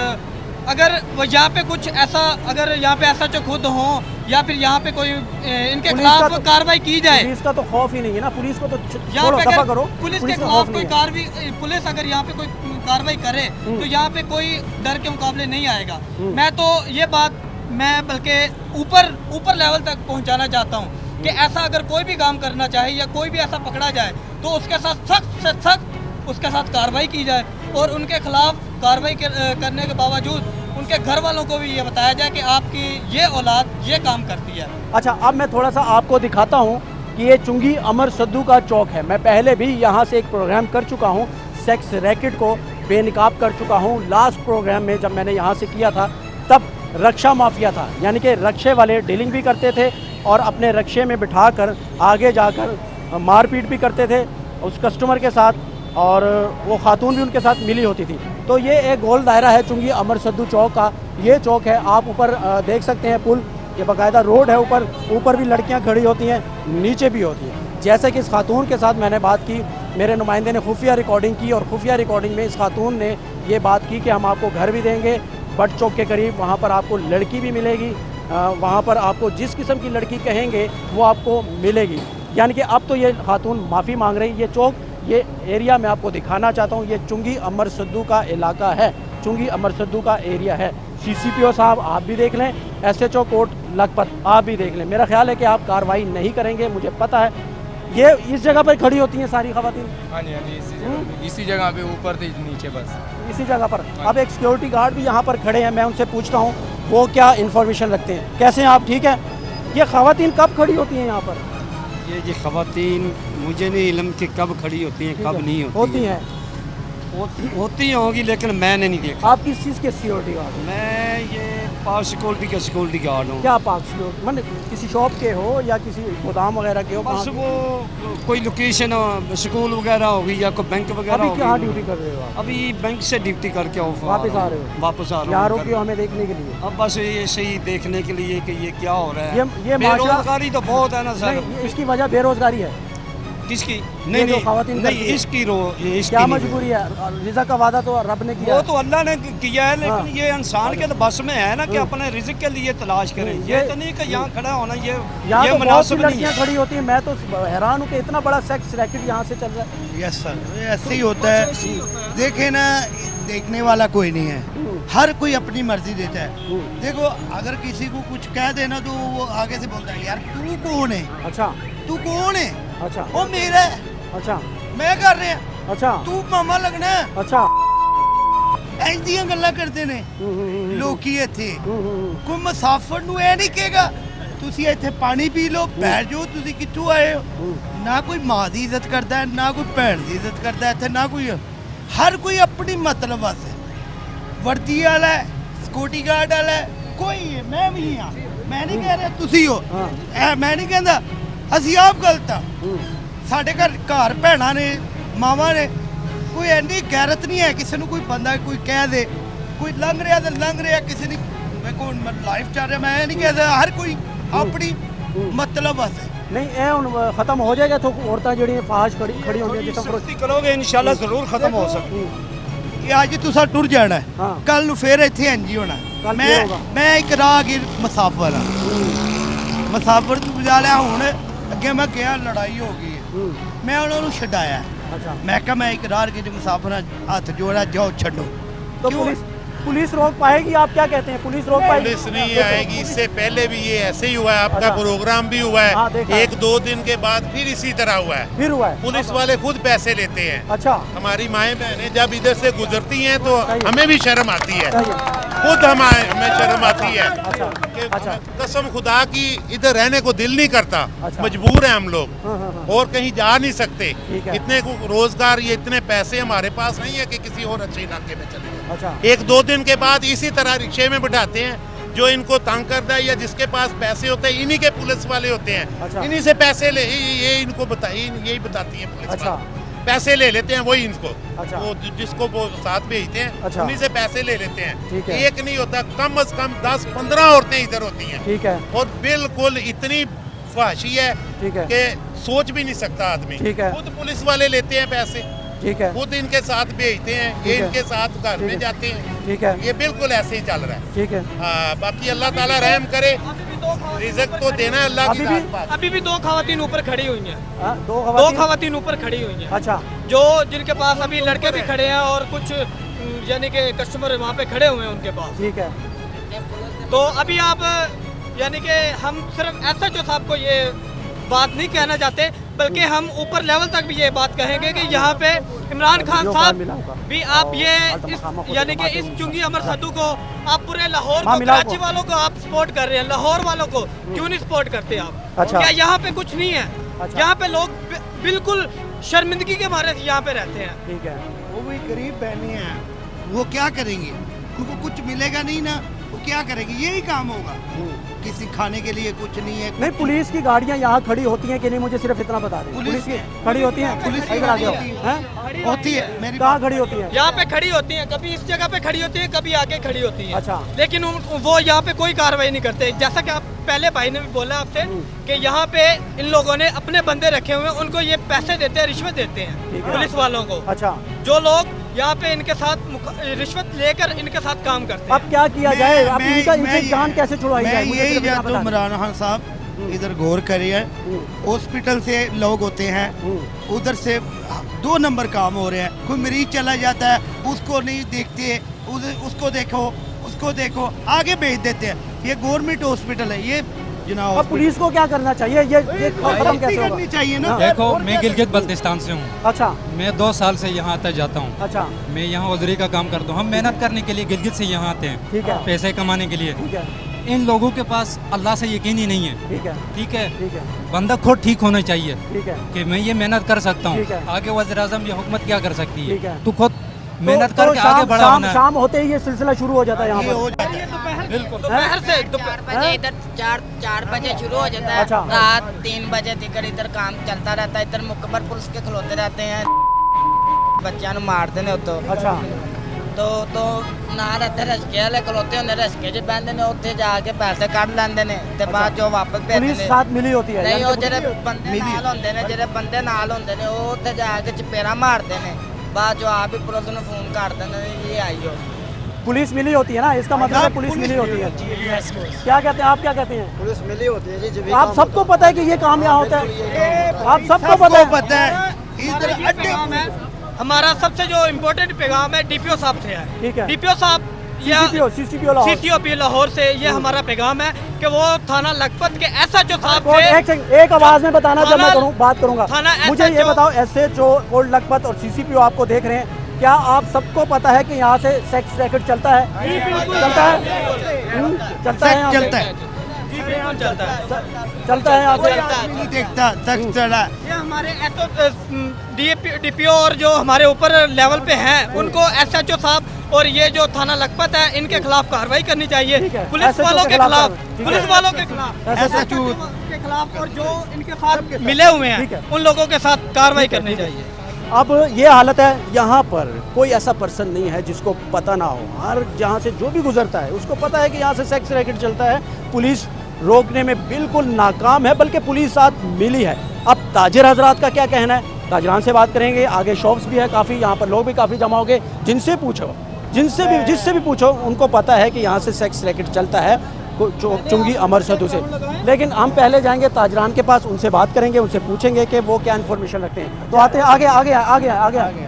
अगर वो यहाँ पे कुछ ऐसा, अगर यहाँ पे ऐसा जो खुद हो या फिर यहाँ पे कोई इनके पुलिस का खिलाफ तो- कार्रवाई की जाए। पुलिस का तो खौफ ही नहीं है ना, पुलिस को तो यहाँ छोड़ो, पे दफा अगर करो। पुलिस के का खिलाफ खौफ कोई नहीं है। कार्रवाई, पुलिस अगर यहाँ पे कोई कार्रवाई करे तो यहाँ पे कोई डर के मुकाबले नहीं आएगा। मैं तो ये बात मैं बल्कि ऊपर लेवल तक पहुँचाना चाहता हूँ कि ऐसा अगर कोई भी काम करना चाहे या कोई भी ऐसा पकड़ा जाए तो उसके साथ सख्त से सख्त उसके साथ कार्रवाई की जाए, और उनके खिलाफ कार्रवाई करने के बावजूद उनके घर वालों को भी ये बताया जाए कि आपकी ये औलाद ये काम करती है। अच्छा, अब मैं थोड़ा सा आपको दिखाता हूँ कि ये चुंगी अमर सद्दू का चौक है। मैं पहले भी यहाँ से एक प्रोग्राम कर चुका हूँ, सेक्स रैकेट को बेनकाब कर चुका हूँ। लास्ट प्रोग्राम में जब मैंने यहाँ से किया था तब रक्षा माफिया था, यानी कि रक्षे वाले डीलिंग भी करते थे और अपने रक्षे में बिठाकर आगे जाकर मारपीट भी करते थे उस कस्टमर के साथ, और वो खातून भी उनके साथ मिली होती थी। तो ये एक गोल दायरा है चुंगी अमर सद्दू चौक का। ये चौक है, आप ऊपर देख सकते हैं पुल, ये बाकायदा रोड है, ऊपर भी लड़कियां खड़ी होती हैं, नीचे भी होती हैं। जैसे कि इस खातून के साथ मैंने बात की, मेरे नुमाइंदे ने खुफिया रिकॉर्डिंग की, और खुफिया रिकॉर्डिंग में इस खातून ने ये बात की कि हम आपको घर भी देंगे बट चौक के करीब, वहाँ पर आपको लड़की भी मिलेगी, वहाँ पर आपको जिस किस्म की लड़की कहेंगे वो आपको मिलेगी। यानी कि अब तो ये खातून माफ़ी मांग रही। ये चौक, ये एरिया मैं आपको दिखाना चाहता हूँ, ये चुंगी अमर सद्दू का इलाका है, चुंगी अमर सद्दू का एरिया है। CCPO साहब आप भी देख लें, SHO कोर्ट लखपत आप भी देख लें। मेरा ख्याल है कि आप कार्रवाई नहीं करेंगे, मुझे पता है। ये इस जगह पर खड़ी होती हैं सारी खवातीन, हाँ जी, हाँ जी, इसी जगह पे ऊपर से नीचे बस। इसी जगह पर। अब एक सिक्योरिटी गार्ड भी यहाँ पर खड़े हैं, मैं उनसे पूछता हूँ वो क्या इन्फॉर्मेशन रखते हैं। कैसे हैं आप, ठीक है? ये खवातीन कब खड़ी होती हैं यहाँ पर? ये खवातीन मुझे नहीं इल्म कि कब खड़ी होती हैं कब नहीं होती हैं। होती होंगी, लेकिन मैंने नहीं देखा। आप किस चीज़ के सिक्योरिटी गार्ड हो? मैं ये पाक सिक्योरिटी का सिक्योरिटी गार्ड हूँ। क्या पाक सिक्योरिटी, मतलब किसी शॉप के हो या किसी गोदाम वगैरह के हो? बस कहाँ वो कोई लोकेशन स्कूल वगैरह होगी या कोई बैंक वगैरह अभी होगी। कहाँ ड्यूटी कर रहे हो आप? अभी बैंक से ड्यूटी करके वापस आ रहे हो? वापस आ रहा यहाँ हूँ रोके हो हमें देखने के लिए? अब बस ये सही देखने के लिए कि ये क्या हो रहा है। ये बेरोजगारी तो बहुत है ना सर। नहीं, इसकी वजह बेरोजगारी है। किसकी? ये जो खवातीन नहीं, करती है। इसकी क्या मजबूरी है? रिज़्क़ का वादा तो रब ने किया वो है। तो अल्लाह ने किया है, लेकिन हाँ। ये इंसान के तो बस में है ना कि अपने रिज़्क़ के लिए तलाश करें। ये तो नहीं कि यहाँ खड़ा होना ये यहाँ तो बहुत सी मुनासिब नहीं लड़कियाँ है। खड़ी होती हैं। मैं तो हैरान हूँ कि इतना बड़ा सेक्स रैकेट यहाँ से चल रहा है। यस सर, ऐसे ही होता है। देखे ना, देखने वाला कोई नहीं है, हर कोई अपनी मर्जी देता है। देखो, अगर किसी को कुछ कह देना तो वो आगे से बोलता है यार तू कौन है? अच्छा, तू कौन है? अच्छा, वो मेरा है, अच्छा, मैं कर रहा, अच्छा, तू मामा लगना है। अच्छा। ਇੰਜ ਦੀਆਂ ਗੱਲਾਂ ਕਰਦੇ ਨੇ ਲੋਕੀ ਇੱਥੇ। ਕੋਈ ਮੁਸਾਫਰ ਨੂੰ ਇਹ ਨਹੀਂ ਕਹੇਗਾ ਤੁਸੀਂ ਇੱਥੇ ਪਾਣੀ ਪੀ ਲਓ, ਬੈਠ ਜਾਓ, ਤੁਸੀਂ ਕਿੱਥੋਂ ਆਏ ਹੋ। ਨਾ ਕੋਈ ਮਾਂ ਦੀ ਇੱਜ਼ਤ ਕਰਦਾ ਹੈ, ਨਾ ਕੋਈ ਭੈਣ ਦੀ ਇੱਜ਼ਤ ਕਰਦਾ ਹੈ ਇੱਥੇ, ਨਾ ਕੋਈ। ਹਰ ਕੋਈ ਆਪਣੀ ਮਤਲਬ ਵਾਸਤੇ ਵਰਦੀ ਵਾਲਾ ਹੈ, ਸਿਕਿਉਰਿਟੀ ਗਾਰਡ ਵਾਲਾ ਹੈ, ਕੋਈ ਹੈ। ਮੈਂ ਵੀ ਹਾਂ, ਮੈਂ ਨਹੀਂ ਕਹਿ ਰਿਹਾ ਤੁਸੀਂ ਹੋ, ਇਹ ਮੈਂ ਨਹੀਂ ਕਹਿੰਦਾ। ਅਸੀਂ ਆਪ ਗਲਤ ਆ। ਸਾਡੇ ਘਰ ਭੈਣਾਂ ਨੇ, ਮਾਵਾਂ ਨੇ, ਕੋਈ ਐਨੀ ਗੈਰਤ ਨਹੀਂ ਹੈ ਕਿਸੇ ਨੂੰ ਕੋਈ ਬੰਦਾ ਕੋਈ ਕਹਿ ਦੇ। ਕੋਈ ਲੰਘ ਰਿਹਾ ਤੇ ਲੰਘ ਰਿਹਾ, ਕਿਸੇ ਦੀ ਵੇਖੋ ਲਾਈਫ ਚੱਲ ਰਿਹਾ। ਮੈਂ ਇਹ ਨਹੀਂ ਕਹਿੰਦਾ, ਹਰ ਕੋਈ ਆਪਣੀ ਮਤਲਬ ਵਾਸਤੇ। नहीं ये ਹੁਣ खत्म हो जाएगा तो औरतें ਜਿਹੜੀਆਂ ਫਾਸ਼ ਖੜੀ ਹੁੰਦੀਆਂ ਜਿਸ ਤਰ੍ਹਾਂ सख्ती करोगे इंशाल्लाह जरूर खत्म हो सकती ਇਹ ਅੱਜ ਤੁਸੀਂ ਟੁਰ ਜਾਣਾ ਹੈ, ਹਾਂ। ਕੱਲ ਨੂੰ ਫੇਰ ਇੱਥੇ ਇੰਜ ਹੀ ਹੋਣਾ। ਕੱਲ੍ਹ ਮੈਂ ਕੀ ਹੋਗਾ? ਮੈਂ ਇੱਕ ਰਾਹਗੀਰ ਮੁਸਾਫਰ ਹਾਂ, ਮੁਸਾਫਰ ਤੋਂ ਬੁਝਾ ਲਿਆ। ਹੁਣ ਅੱਗੇ ਮੈਂ ਗਿਆ, ਲੜਾਈ ਹੋ ਗਈ ਹੈ, ਮੈਂ ਉਹਨਾਂ ਨੂੰ ਛਡਾਇਆ। अच्छा, ਮੈਂ ਕਿਹਾ ਮੈਂ ਇੱਕ ਰਾਹਗੀਰ ਮੁਸਾਫਰ ਹਾਂ, ਹੱਥ ਜੋੜਾ, ਜਾਓ ਛੱਡੋ। तो क्यों? पुलिस रोक पाएगी? आप क्या कहते हैं, पुलिस रोक पाएगी? पुलिस नहीं आएगी। इससे पहले भी ये ऐसे ही हुआ है, आपका अच्छा। प्रोग्राम भी हुआ हाँ, है, देखा है। 1-2 दिन के बाद फिर इसी तरह हुआ है। फिर हुआ है? पुलिस वाले खुद पैसे लेते हैं। अच्छा, हमारी माएँ बहनें जब इधर से गुजरती हैं तो सही है। हमें भी शर्म आती है, सही है। खुद हमें शर्म आती है अच्छा, कि अच्छा। कसम खुदा की इधर रहने को दिल नहीं करता। अच्छा। मजबूर हैं हम लोग, हाँ, हाँ, हाँ। और कहीं जा नहीं सकते। ठीक है। इतने रोजगार, ये इतने पैसे हमारे पास नहीं है कि किसी और अच्छे इलाके में चले जाए। अच्छा, 1-2 दिन के बाद इसी तरह रिक्शे में बिठाते हैं। जो इनको तंग करता है या जिसके पास पैसे होते हैं, इन्हीं के पुलिस वाले होते हैं। अच्छा। इन्हीं से पैसे ले, ये इनको यही बताती है पुलिस अच्छा। वाले। पैसे ले लेते हैं वही इनको, अच्छा। वो जिसको वो साथ भेजते हैं अच्छा। उन्हीं से पैसे ले लेते ठीक हैं। है। एक नहीं होता, कम से कम 10-15 औरतें इधर होती हैं ठीक है, और बिल्कुल इतनी फहाशी है ठीक है, कि सोच भी नहीं सकता आदमी। ठीक है। खुद पुलिस वाले लेते हैं पैसे, ठीक है, खुद इनके साथ भेजते हैं, ये ठीक है। इनके साथ घर ठीक में है। जाते हैं। ठीक है, ये बिल्कुल ऐसे ही चल रहा है। ठीक है। हाँ, बाकी अल्लाह ताला रहम करे, रिज़्क तो देना है अल्लाह की अभी भी- बात। अभी भी 2 खवातीन ऊपर खड़ी हुई हैं, हाँ, 2 2 खवातीन ऊपर खड़ी हुई हैं, अच्छा, जो जिनके पास अभी लड़के भी खड़े हैं और कुछ यानी कि कस्टमर वहाँ पे खड़े हुए हैं उनके पास। ठीक है, तो अभी आप यानी कि हम सिर्फ एसएचओ साहब को ये बात नहीं कहना चाहते, बल्कि हम ऊपर लेवल तक भी ये बात कहेंगे कि यहाँ पे इमरान खान साहब भी आप ये यानी कि इस चुंगी अमर सद्दू को आप पूरे लाहौर को, कराची वालों को आप सपोर्ट कर रहे हैं, लाहौर वालों को क्यों नहीं सपोर्ट करते आप? अच्छा। क्या यहाँ पे कुछ नहीं है? अच्छा। यहाँ पे लोग बिल्कुल शर्मिंदगी के मारे यहाँ पे रहते हैं। ठीक है। वो भी गरीब बहने हैं, वो क्या करेंगे? उनको कुछ मिलेगा नहीं ना, वो क्या करेंगे? यही काम होगा, किसी खाने के लिए कुछ नहीं है। नहीं, पुलिस की गाड़ियाँ यहाँ खड़ी होती हैं कि नहीं, मुझे सिर्फ इतना बता दें। पुलिस की खड़ी होती हैं? पुलिस की इधर आ जाओ। गाड़ी हैं? होती है मेरी कहाँ खड़ी होती हैं? यहाँ पे खड़ी होती हैं, कभी इस जगह पे खड़ी होती हैं, कभी आगे खड़ी होती हैं। अच्छा। लेकिन वो यहाँ पे कोई कार्रवाई नहीं करते। जैसा कि आप पहले भाई ने भी बोला आपसे कि यहाँ पे इन लोगों ने अपने बंदे रखे हुए हैं, उनको ये पैसे देते हैं, रिश्वत देते हैं पुलिस वालों को। अच्छा। जो लोग यहाँ पे इनके साथ रिश्वत लेकर इनके साथ काम करते हैं। अब क्या किया जाए? अब इनसे जान कैसे छुड़वाई जाए? मैं मुझे यही सिर्फ इतना चाहता बता हूँ दें। इमरान खान साहब इधर गौर करिए। हॉस्पिटल से लोग होते हैं, उधर से 2 नंबर काम हो रहे हैं। कोई मरीज चला जाता है, उसको नहीं देखते, उसको देखो आगे भेज देते हैं। ये गवर्नमेंट हॉस्पिटल है, ये जनाब अब पुलिस को क्या करना चाहिए? ये खत्म कैसे होगा? करनी चाहिए ना। देखो, मैं गिलगित बल्तिस्तान से हूँ। अच्छा, मैं 2 साल से यहाँ आता जाता हूँ। अच्छा, मैं यहाँ उजरी का काम करता हूँ। हम मेहनत करने के लिए गिलगित से यहाँ आते हैं, ठीक है, पैसे कमाने के लिए। ठीक है, इन लोगों के पास अल्लाह से यकीन ही नहीं है। ठीक है, ठीक है, ठीक है, बंदा खुद ठीक होना चाहिए ठीक है। कि मैं ये मेहनत कर सकता ठीक है। हूँ। आगे वज़ीर आज़म ये हुकूमत क्या कर सकती ठीक है। है? तू खुद मेहनत तो करके आगे बढ़ा होना है। शाम होते ही ये सिलसिला शुरू हो जाता है यहाँ पर। दोपहर से 4 बजे इधर 4 बजे शुरू हो जाता है। अच्छा। रात 3 बजे तक इधर काम चलता रहता है। इधर मुकबर पुलिस के खलोते रहते हैं, बच्चों को मारते ने तो। अच्छा। तो ਨਾਲ ਇੱਥੇ ਰਸਕੇ ਵਾਲੇ ਖਲੋਤੇ ਹੁੰਦੇ, ਰਸਕੇ 'ਚ ਬਹਿੰਦੇ ਨੇ, ਉੱਥੇ ਜਾ ਕੇ ਪੈਸੇ ਕੱਢ ਲੈਂਦੇ ਨੇ ਤੇ ਬਾਅਦ 'ਚੋਂ ਵਾਪਸ ਭੇਜਦੇ पुलिस ਨੇ। साथ मिली होती है? ਨਹੀਂ, यानी ਉਹ कि ਜਿਹੜੇ ਬੰਦੇ ਨਾਲ ਹੁੰਦੇ ਨੇ, ਜਿਹੜੇ ਬੰਦੇ ਨਾਲ ਹੁੰਦੇ ਨੇ, ਉਹ ਉੱਥੇ ਜਾ ਕੇ ਚਪੇੜਾ ਮਾਰਦੇ ਨੇ। ਬਾਅਦ 'ਚੋਂ ਆਪ ਹੀ ਪੁਲਿਸ ਨੂੰ ਫੋਨ ਕਰ ਦਿੰਦੇ ਨੇ, ਇਹ ਆਈਓ। पुलिस मिली होती है ना, इसका मतलब है पुलिस मिली होती है। क्या कहते हैं आप? क्या कहते हैं? पुलिस मिली होती है जी। आप सबको पता है कि ये काम यहाँ होता है? आप सबको पता है? इधर अड्डे हमारा सबसे जो इम्पोर्टेंट पैगाम है डीपीओ साहब से है। ठीक है। डीपीओ साहब सीसीपीओ लाहौर। सीसीओपी लाहौर से ये हमारा पैगाम है कि वो थाना लखपत के एसएचओ साहब से एक आवाज में बताना जब मैं बात करूंगा। थाना मुझे ये SHO बताओ, एसएचओ कोल्ड लखपत और सीसीपीओ आपको देख रहे हैं, क्या आप सबको पता है कि यहाँ से सेक्स रैकेट चलता है? चलता है? चलता है यहाँ से? चलता है, चलता है यहाँ से? नहीं देखता सख्त चला। ये हमारे डीपीओ और जो हमारे ऊपर लेवल पे हैं उनको एसएचओ साहब और ये जो थाना लखपत है इनके खिलाफ कार्रवाई करनी चाहिए। ठीक है। पुलिस SHO वालों के के खिलाफ खिलाफ, ठीक है। पुलिस वालों के खिलाफ, SHO के खिलाफ और जो इनके साथ मिले हुए ठीक है। हैं उन लोगों के साथ कार्रवाई करनी चाहिए। अब ये हालत है, यहाँ पर कोई ऐसा पर्सन नहीं है जिसको पता ना हो। हर जहाँ से जो भी गुजरता है उसको पता है कि यहाँ से सेक्स रैकेट चलता है। पुलिस रोकने में बिल्कुल नाकाम है, बल्कि पुलिस साथ मिली है। अब ताजिर हजरात का क्या कहना है, ताजरान से बात करेंगे। आगे शॉप्स भी है काफ़ी, यहाँ पर लोग भी काफ़ी जमा हो गए। जिससे भी पूछो उनको पता है कि यहाँ से सेक्स रैकेट चलता है चुंगी अमर सद्दू से। लेकिन हम पहले जाएंगे ताजरान के पास, उनसे बात करेंगे, उनसे पूछेंगे कि वो क्या इन्फॉर्मेशन रखते हैं। तो आते हैं आगे।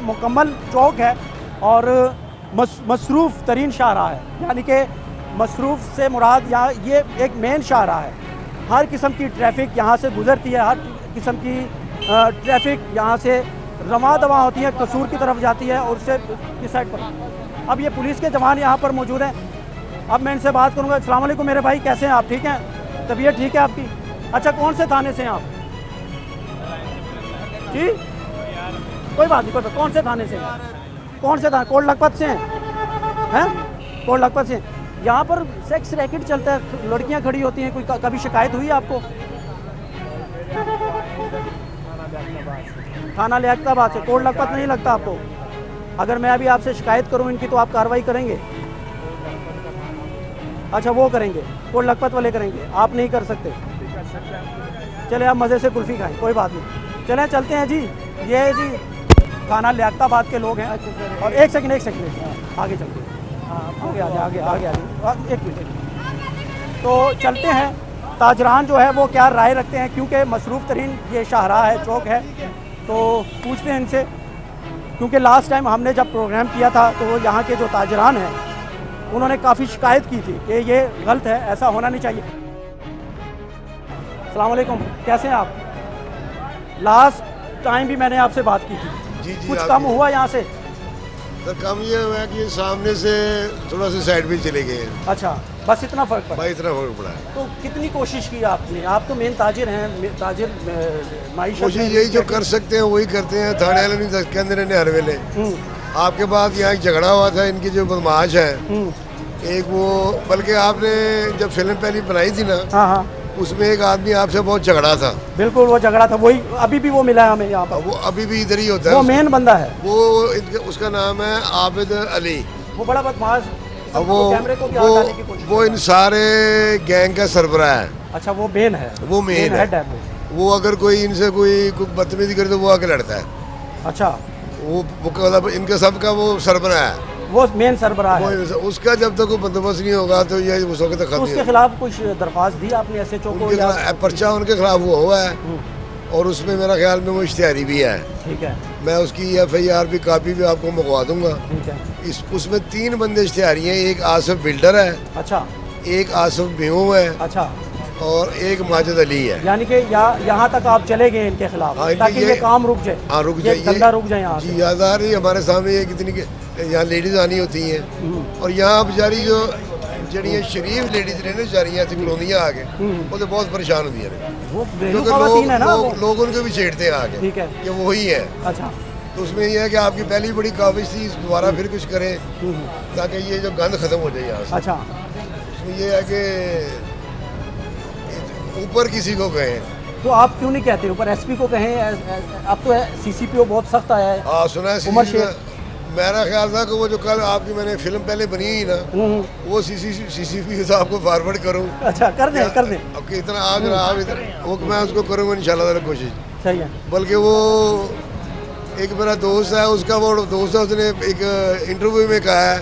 मुकम्मल चौक है और मसरूफ़ तरीन शाहराह है, यानी कि मसरूफ़ से मुराद यहाँ ये एक मेन शाहराह है। हर किस्म की ट्रैफिक यहाँ से गुज़रती है, हर किस्म की ट्रैफिक यहाँ से रवा दवा होती है, कसूर की तरफ जाती है और उससे किस साइड पर। अब ये पुलिस के जवान यहाँ पर मौजूद हैं। अब मैं इनसे बात करूँगा। अस्सलाम वालेकुम मेरे भाई, कैसे हैं आप? ठीक हैं? तबीयत ठीक है आपकी? अच्छा, कौन से थाने से हैं आप? जी, कोई बात नहीं, कौन से थाने से हैं? कौन से थाने? कोट लखपत से हैं? कोट लखपत से। यहाँ पर सेक्स रैकेट चलता है, लड़कियाँ खड़ी होती हैं, कोई कभी शिकायत हुई आपको? थाना लियाकताबाद से। कोट लखपत नहीं लगता आपको? अगर मैं अभी आपसे शिकायत करूँ इनकी तो आप कार्रवाई करेंगे? अच्छा, वो करेंगे, कोट लखपत वाले करेंगे, आप नहीं कर सकते? चले आप मज़े से कुल्फ़ी खाएं, कोई बात नहीं। चलें चलते हैं जी। ये है जी थाना लियाकताबाद के लोग हैं। और एक सेकंड आगे चलते हैं। आगे एक मिनट। तो चलते हैं, ताजरान जो है वो क्या राय रखते हैं, क्योंकि मसरूफ़ तरीन ये शाहराह है, चौक है। तो पूछते हैं इनसे, क्योंकि लास्ट टाइम हमने जब प्रोग्राम किया था तो यहाँ के जो ताजरान हैं उन्होंने काफ़ी शिकायत की थी कि ये गलत है, ऐसा होना नहीं चाहिए। अस्सलाम वालेकुम, कैसे हैं आप? लास्ट टाइम भी मैंने आपसे बात की थी। जी कुछ कम हुआ यहाँ से? सर कम ये हुआ है कि ये सामने से थोड़ा सा साइड भी चले गए हैं। अच्छा, बस इतना फ़र्क पड़ा? भाई इतना फ़र्क पड़ा है। तो कितनी कोशिश की आपने? आप तो मेन ताजिर हैं, ताजिर माइशत कोशिश में यही जो कर सकते हैं वही करते हैं। थाने वाले नहीं कहते रहने हर वेले। आपके बाद यहाँ एक झगड़ा हुआ था, इनके जो बदमाश हैं एक वो, बल्कि आपने जब फिल्म पहली बनाई थी ना, हाँ, उसमें एक आदमी आपसे बहुत झगड़ा था। बिल्कुल, वो झगड़ा था, वही अभी भी वो मिला है हमें यहाँ पर। वो अभी भी इधर ही होता है। वो मेन बंदा है वो, उसका नाम है आबिद अली। वो बड़ा बदमाश, वो इन सारे गैंग का सरबराह है। अच्छा, वो मेन है? वो मेन है। वो अगर कोई इनसे कोई बदतमीजी करे तो वो आके लड़ता है। अच्छा, वो मतलब इनका सबका वो सरबराह है, वो मेन सरबराह है। उसका जब तक कोई बंदोबस्त नहीं होगा तो ये उस वक्त तक तो उसके खिलाफ कुछ दरख्वास्त दी आपने एसएचओ को? पर्चा उनके खिलाफ हुआ है और उसमें मेरा ख्याल में वो इश्तिहारी भी है। ठीक है, मैं उसकी FIR भी कापी भी आपको मंगवा दूंगा। ठीक है। उसमें 3 बंदे इश्तिहारी हैं। एक आसिफ बिल्डर है। अच्छा। एक आसिफ बेहू है। अच्छा। और एक माजिद अली है। यानी कि यहाँ तक आप चले गए इनके खिलाफ? हाँ, ताकि ये काम रुक जाए। हाँ, रुक जाए, धंधा रुक जाए यहाँ जी। याद आ रही हमारे सामने ये कितनी यहाँ लेडीज आनी होती हैं और यहाँ बेचारी जो जड़ियाँ शरीफ लेडीज रहने जा रही हैं कॉलोनियाँ आगे, वो तो बहुत परेशान होती हैं, लोग उनको भी छेड़ते हैं आगे। ठीक है, कि वही है। अच्छा। तो उसमें यह है कि आपकी पहली बड़ी काबिज थी, दोबारा फिर कुछ करें ताकि ये जो गंद खत्म हो जाए यहाँ से। अच्छा। उसमें यह है कि ऊपर किसी को कहें तो आप क्यों नहीं कहते ऊपर? SP को कहें। अब तो CCPO बहुत सख्त आया है। हाँ, सुना है। उमर शेख, मेरा ख्याल था कि वो जो कल आपकी मैंने फिल्म पहले बनी ही ना, वो CCPO से आपको फॉरवर्ड करूँ। अच्छा, कर दें। अब इतना आप इधर वो मैं उसको करूँगा इंशाल्लाह कोशिश। सही है। बल्कि वो एक मेरा दोस्त है, उसका वो दोस्त है, उसने एक इंटरव्यू में कहा है,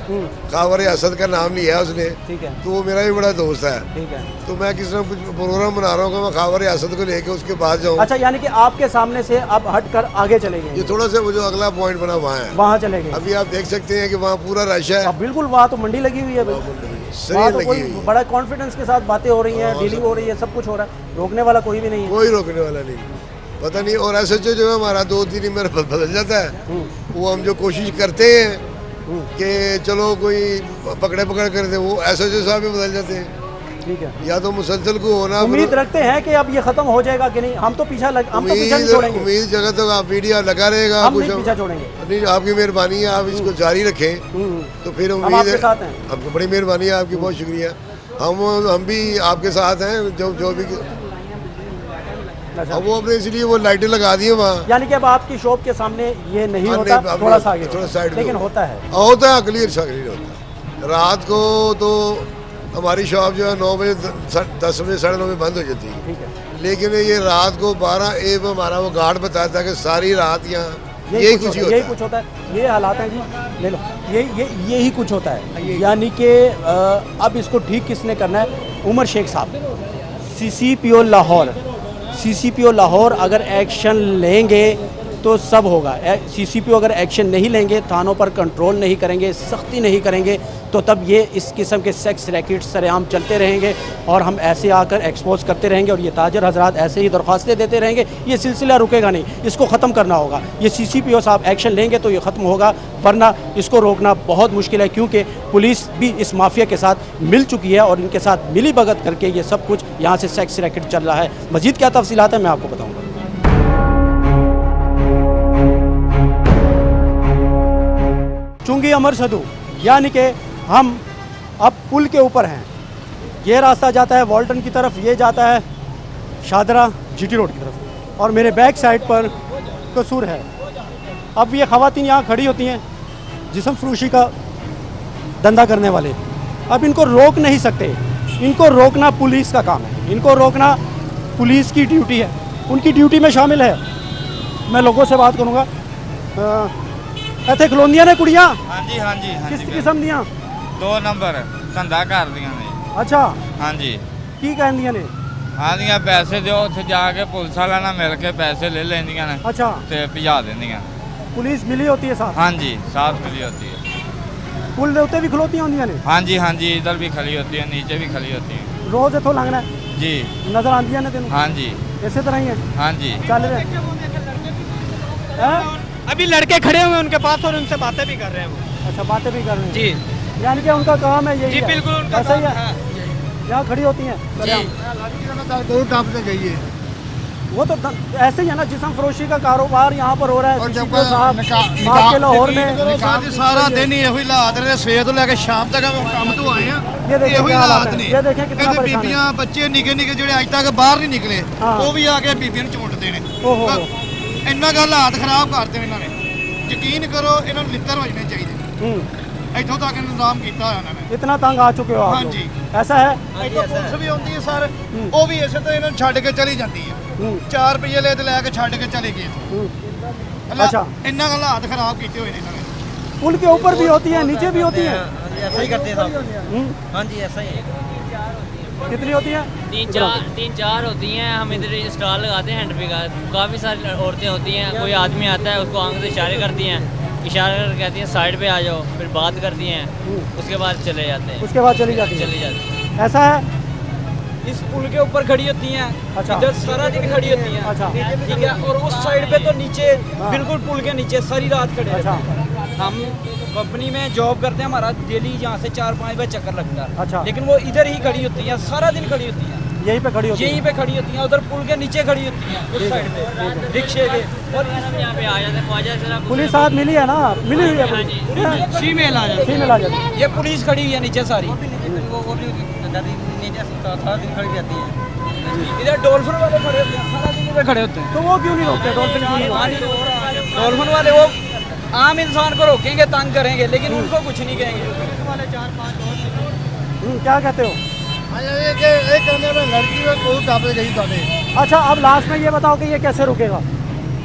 खावर असद का नाम लिया है उसने। ठीक है। तो वो मेरा भी बड़ा दोस्त है। ठीक है। तो मैं किसी ने कुछ प्रोग्राम बना रहा हूँ कि मैं खावर असद को लेके उसके बाद जाऊँ। अच्छा, यानी कि आपके सामने से अब हट कर आगे चले गए? ये थोड़ा सा वो जो अगला पॉइंट बना वहाँ है, वहाँ चले गए। अभी आप देख सकते हैं कि वहाँ पूरा रश है। बिल्कुल, वहाँ तो मंडी लगी हुई है, वहाँ तो कोई बड़ा कॉन्फिडेंस के साथ बातें हो रही हैं, डीलिंग हो रही है, सब कुछ हो रहा है, रोकने वाला कोई भी नहीं है। कोई रोकने वाला नहीं, पता नहीं। और SHO जो है हमारा 2-3 मेरा बदल जाता है। वो हम जो कोशिश करते हैं कि चलो कोई पकड़े कर दे, वो SHO साहब भी बदल जाते हैं। ठीक है। या तो मुसलसल को होना। उम्मीद रखते हैं कि अब ये खत्म हो जाएगा कि नहीं? हम तो पीछा नहीं छोड़ेंगे। उम्मीद जगह तो आप मीडिया लगा रहेगा, हम नहीं पीछा छोड़ेंगे। नहीं, आपकी मेहरबानी है, आप इसको जारी रखें तो फिर उम्मीद है। आपकी बड़ी मेहरबानी है, आपकी बहुत शुक्रिया। हम भी आपके साथ हैं, जो भी। अब वो अपने इसलिए वो लाइटें लगा दी है वहाँ। यानी कि अब आपकी शॉप के सामने ये नहीं होता, थोड़ा सा आगे, थोड़ा साइड, लेकिन होता है क्लियर होता। रात को तो हमारी शॉप जो है 9 बजे 10 बजे 9:30 बजे बंद हो जाती है। ठीक है। लेकिन ये रात को 12 AM हमारा वो गार्ड बताता है कि सारी रात यहाँ यही कुछ होता है। ये हालात हैं जी, ले लो, यही कुछ होता है। यानी कि अब इसको ठीक किसने करना है? उमर शेख साहब, CCPO लाहौर अगर एक्शन लेंगे तो सब होगा। सीसीपीओ अगर एक्शन नहीं लेंगे, थानों पर कंट्रोल नहीं करेंगे, सख्ती नहीं करेंगे, तो तब ये इस किस्म के सेक्स रैकेट सरेआम चलते रहेंगे और हम ऐसे आकर एक्सपोज करते रहेंगे और ये ताजर हजरात ऐसे ही दरख्वास्तें देते रहेंगे। ये सिलसिला रुकेगा नहीं, इसको ख़त्म करना होगा। ये सीसीपीओ साहब एक्शन लेंगे तो ये ख़त्म होगा, वरना इसको रोकना बहुत मुश्किल है, क्योंकि पुलिस भी इस माफिया के साथ मिल चुकी है और इनके साथ मिली भगत करके ये सब कुछ यहाँ से सेक्स रैकेट चल रहा है। मज़ीद क्या तफसीलात है मैं आपको बताऊँगा। चुंगी अमर सदू, यानी कि हम अब पुल के ऊपर हैं। ये रास्ता जाता है वॉल्टन की तरफ, ये जाता है शादरा जीटी रोड की तरफ, और मेरे बैक साइड पर कसूर है। अब ये ख़वातीन यहाँ खड़ी होती हैं, जिस्म फरोशी का धंधा करने वाले। अब इनको रोक नहीं सकते, इनको रोकना पुलिस का काम है, इनको रोकना पुलिस की ड्यूटी है, उनकी ड्यूटी में शामिल है। मैं लोगों से बात करूँगा। ਇੱਥੇ ਖਲੋਂਦੀਆਂ ਨੇ ਕੁੜੀਆਂ? ਹਾਂਜੀ ਹਾਂਜੀ ਕਿਸ ਕਿਸਮ ਦੀਆਂ? 2 ਨੰਬਰ ਧੰਦਾ ਕਰਦੀਆਂ ਨੇ। ਅੱਛਾ ਹਾਂਜੀ। ਕੀ ਕਹਿੰਦੀਆਂ ਨੇ? ਆਂਦੀਆਂ ਪੈਸੇ ਦਿਓ, ਉੱਥੇ ਜਾ ਕੇ ਪੁਲਿਸ ਵਾਲਿਆਂ ਨਾਲ ਮਿਲ ਕੇ ਪੈਸੇ ਲੈ ਲੈਂਦੀਆਂ ਨੇ। ਅੱਛਾ। ਤੇ ਭਜਾ ਦਿੰਦੀਆਂ। ਪੁਲਿਸ ਮਿਲੀ ਹੋਤੀ ਹੈ ਸਾਥ? ਹਾਂਜੀ साथ मिली होती है। ਪੁਲ ਦੇ ਉੱਤੇ ਵੀ ਖਲੋਤੀਆਂ ਹੁੰਦੀਆਂ ਨੇ? ਹਾਂਜੀ ਹਾਂਜੀ इधर भी खड़ी होती है, नीचे भी खड़ी होती है। ਰੋਜ਼ ਇੱਥੋਂ ਲੰਘਣਾ ਹੈ? जी। ਨਜ਼ਰ ਆਉਂਦੀਆਂ ਨੇ ਤੈਨੂੰ? ਹਾਂਜੀ। ਇਸੇ ਤਰ੍ਹਾਂ ਹੀ ਹੈ? ਹਾਂਜੀ। ਚੱਲ ਰਿਹਾ ਹੈ? अभी लड़के खड़े हुए हैं उनके पास और उनसे बातें भी कर रहे हैं वो। अच्छा, बातें भी कर रहे हैं जी। यानी कि उनका काम है यही? जी बिल्कुल उनका ऐसा ही काम है। है। यहाँ खड़ी होती हैं गई है। वो तो ऐसे ही है ना, जिस्म फरोशी का कारोबार यहाँ पर हो रहा है। और जब CCTO साहब आपके लाहौर में ਸਾਰਾ ਦਿਨ ਹੀ ਇਹੋ ਹੀ ਹਾਲਾਤ ਰਹੇ, ਸਵੇਰ ਤੋਂ ਲੈ ਕੇ ਸ਼ਾਮ ਤੱਕ ਕੰਮ ਤੋਂ ਆਏ ਆ। ये देखिए ਇਹੋ ਹੀ क्या ਹਾਲਾਤ हालात ਨੇ। है, ये देखें कितना ਇਹਦੇ परेशान है। ਬੀਬੀਆਂ ਬੱਚੇ ਨਿੱਕੇ ਨਿੱਕੇ ਜਿਹੜੇ ਅੱਜ ਤੱਕ ਬਾਹਰ ਨਹੀਂ ਨਿਕਲੇ, ਹਾਂ। ਉਹ ਵੀ ਆ ਕੇ ਬੀਬੀਆਂ ਨੂੰ ਚੁੰਡਦੇ ਨੇ। ओहो ਇੰਨਾ ਗੱਲ ਹਾਲਾਤ ਖਰਾਬ ਕਰਤੇ ਨੇ ਇਹਨਾਂ ਨੇ। ਯਕੀਨ ਕਰੋ ਇਹਨਾਂ ਨੂੰ ਲਿੱਤਰ ਵਜਣੇ ਚਾਹੀਦੇ। ਇੱਥੋਂ ਤੱਕ ਇੰਤਜ਼ਾਮ ਕੀਤਾ ਹੋਇਆ ਇਹਨਾਂ ਨੇ। इतना तंग आ चुके हो आप ਹਾਂਜੀ। लोग? ऐसा है? ਇੱਥੋਂ ਪੁਲਿਸ ਵੀ ਆਉਂਦੀ ਹੈ ਸਰ, ਉਹ ਵੀ ਇਸੇ ਤਰ੍ਹਾਂ ਇਹਨਾਂ ਨੂੰ ਛੱਡ ਕੇ ਚਲੀ ਜਾਂਦੀ ਹੈ। 4 ਰੁਪਏ ਲੈ ਤੇ ਲੈ ਕੇ ਛੱਡ ਕੇ ਚਲੇ ਗਏ। अच्छा, ਇੰਨਾ ਹਾਲਾਤ ਖਰਾਬ ਕੀਤੇ ਹੋਏ ਨੇ ਇਹਨਾਂ ਨੇ। पुल के ऊपर भी होती है, नीचे भी होती है? ऐसा ही करते हैं साहब। हाँ जी ऐसा ही है। कितनी होती है? 3-4 होती हैं। हम इधर स्टॉल लगाते हैं हैंड का, काफ़ी सारी औरतें होती हैं। कोई आदमी आता है, उसको आंख से इशारे करती हैं, इशारा कर कहती हैं साइड पे आ जाओ, फिर बात करती हैं, उसके बाद चले जाते हैं। उसके बाद चली जाती हैं। ऐसा है? इस पुल के ऊपर खड़ी होती हैं। अच्छा। इधर सारा दिन खड़ी होती हैं। अच्छा। ठीक है, और उस साइड पे तो नीचे बिल्कुल पुल के नीचे सारी रात खड़े अच्छा। रहते हैं। हम कंपनी में जॉब करते हैं, हमारा डेली यहाँ से 4-5 बजे चक्कर लगता है। अच्छा। लेकिन वो इधर ही खड़ी होती हैं, सारा दिन खड़ी होती हैं। यहीं पे खड़ी होती है? यहीं पे खड़ी होती हैं, उधर पुल के नीचे खड़ी होती हैं, उस साइड पे रिक्शे के। और यहाँ पे आ जाते हैं ख्वाजा से। पुलिस साथ मिली है ना? मिली हुई है पुलिस? फीमेल आ जाती फीमेल आ जाती है। ये पुलिस खड़ी हुई है नीचे सारी। वो भी नीचे सारा दिन खड़ी रहती है। इधर डॉल्फिन वाले खड़े होते हैं, सारा दिन पे खड़े होते हैं। तो वो क्यों नहीं रोकते? डॉल्फिन क्यों नहीं रोकते? डॉल्फिन वाले वो आम इंसान को रोकेंगे, तंग करेंगे, लेकिन उनको कुछ नहीं कहेंगे। क्या कहते हो? लड़की में कोई काबे गई तो अच्छा, अब लास्ट में ये बताओ कि ये कैसे रुकेगा?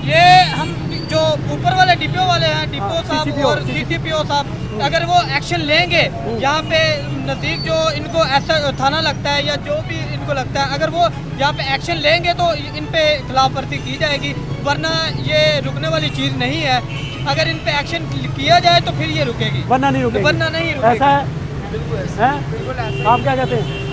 ये हम जो ऊपर वाले डिपो वाले हैं, डिपो साहब CCPO, और सीसीपीओ साहब, अगर वो एक्शन लेंगे, यहाँ पे नज़दीक जो इनको ऐसा थाना लगता है या जो भी इनको लगता है, अगर वो यहाँ पे एक्शन लेंगे तो इन पे खिलाफ वर्जी की जाएगी, वरना ये रुकने वाली चीज़ नहीं है। अगर इन पे एक्शन किया जाए तो फिर ये रुकेगी, वरना नहीं रुकेगी। वरना नहीं रुकेगी। ऐसा है? बिल्कुल ऐसा। आप क्या कहते हैं?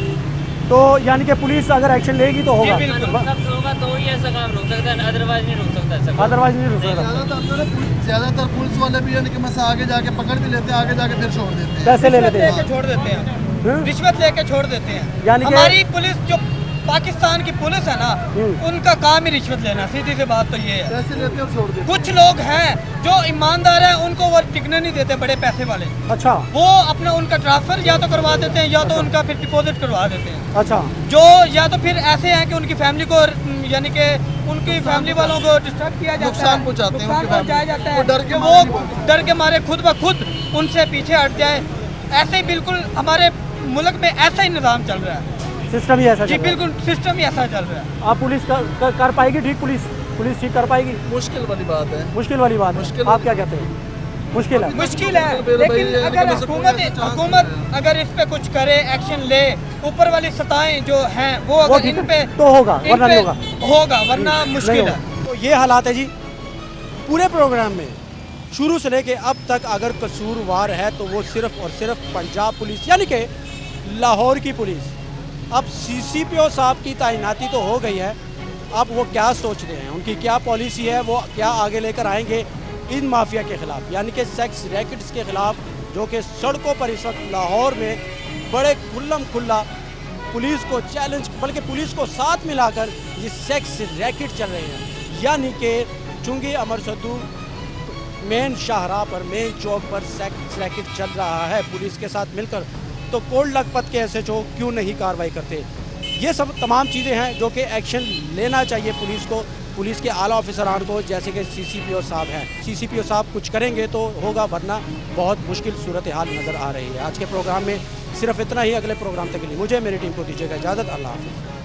तो यानी कि पुलिस अगर एक्शन लेगी तो होगा? होगा तो ही ऐसा काम रुक सकता है, अदरवाइज नहीं रुक सकता। अदरवाइज नहीं रुक सकता। ज्यादातर पुलिस वाले भी यानी कि मैं आगे जाके पकड़ भी लेते हैं, आगे जाके फिर छोड़ देते हैं। पैसे ले लेते हैं, छोड़ देते हैं, रिश्वत लेके छोड़ देते हैं। यानी कि हमारी पुलिस जो पाकिस्तान की पुलिस है ना, उनका काम ही रिश्वत लेना। सीधी सी बात तो ये है। पैसे लेते हैं और छोड़ देते हैं। कुछ लोग हैं जो ईमानदार हैं, उनको वो टिकने नहीं देते, बड़े पैसे वाले। अच्छा। वो अपना उनका ट्रांसफर या तो करवा देते हैं या तो उनका फिर डिपॉजिट करवा देते हैं। अच्छा। जो या तो फिर ऐसे हैं कि उनकी फैमिली को यानी कि उनकी फैमिली वालों को डिस्टर्ब किया जाता है, नुकसान पहुंचाते हैं, नुकसान पहुंचाया जाता है। वो डर के वो डर के मारे खुद ब खुद उनसे पीछे हट जाए। ऐसे ही बिल्कुल हमारे मुल्क में ऐसा ही निज़ाम चल रहा है। सिस्टम ही ऐसा जी चल रहा है। बिल्कुल सिस्टम ही ऐसा चल रहा है। आप पुलिस कर पाएगी ठीक? पुलिस ठीक कर पाएगी? मुश्किल वाली बात है। मुश्किल वाली बात है। आप क्या कहते हैं? मुश्किल है? मुश्किल है, लेकिन अगर हुकूमत अगर इस पे कुछ करे, एक्शन ले, ऊपर वाली सत्ताएं जो हैं वो अगर इन पे तो होगा, वरना नहीं होगा। होगा, वरना मुश्किल है। तो ये हालात है जी, पूरे प्रोग्राम में शुरू से लेके अब तक अगर कसूरवार है तो वो सिर्फ और सिर्फ पंजाब पुलिस यानी कि लाहौर की पुलिस। अब CCPO साहब की तैनाती तो हो गई है, अब वो क्या सोच रहे हैं, उनकी क्या पॉलिसी है, वो क्या आगे लेकर आएंगे इन माफिया के ख़िलाफ़ यानी कि सेक्स रैकेट्स के ख़िलाफ़, जो कि सड़कों पर इस वक्त लाहौर में बड़े खुल्लम खुल्ला पुलिस को चैलेंज, बल्कि पुलिस को साथ मिलाकर ये सेक्स रैकेट चल रहे हैं। यानी कि चुंगी अमर सद्दू मेन शाहराह पर, मेन चौक पर सेक्स रैकेट चल रहा है पुलिस के साथ मिलकर। तो कोल्ड लखपत के SHO क्यों नहीं कार्रवाई करते? ये सब तमाम चीज़ें हैं जो कि एक्शन लेना चाहिए पुलिस को, पुलिस के आला ऑफिसरान को, जैसे कि CCPO साहब हैं। CCPO साहब कुछ करेंगे तो होगा, वरना बहुत मुश्किल सूरत हाल नज़र आ रही है। आज के प्रोग्राम में सिर्फ इतना ही। अगले प्रोग्राम तक के लिए मुझे मेरी टीम को दीजिएगा इजाज़त। अल्लाह हाफ़िज़।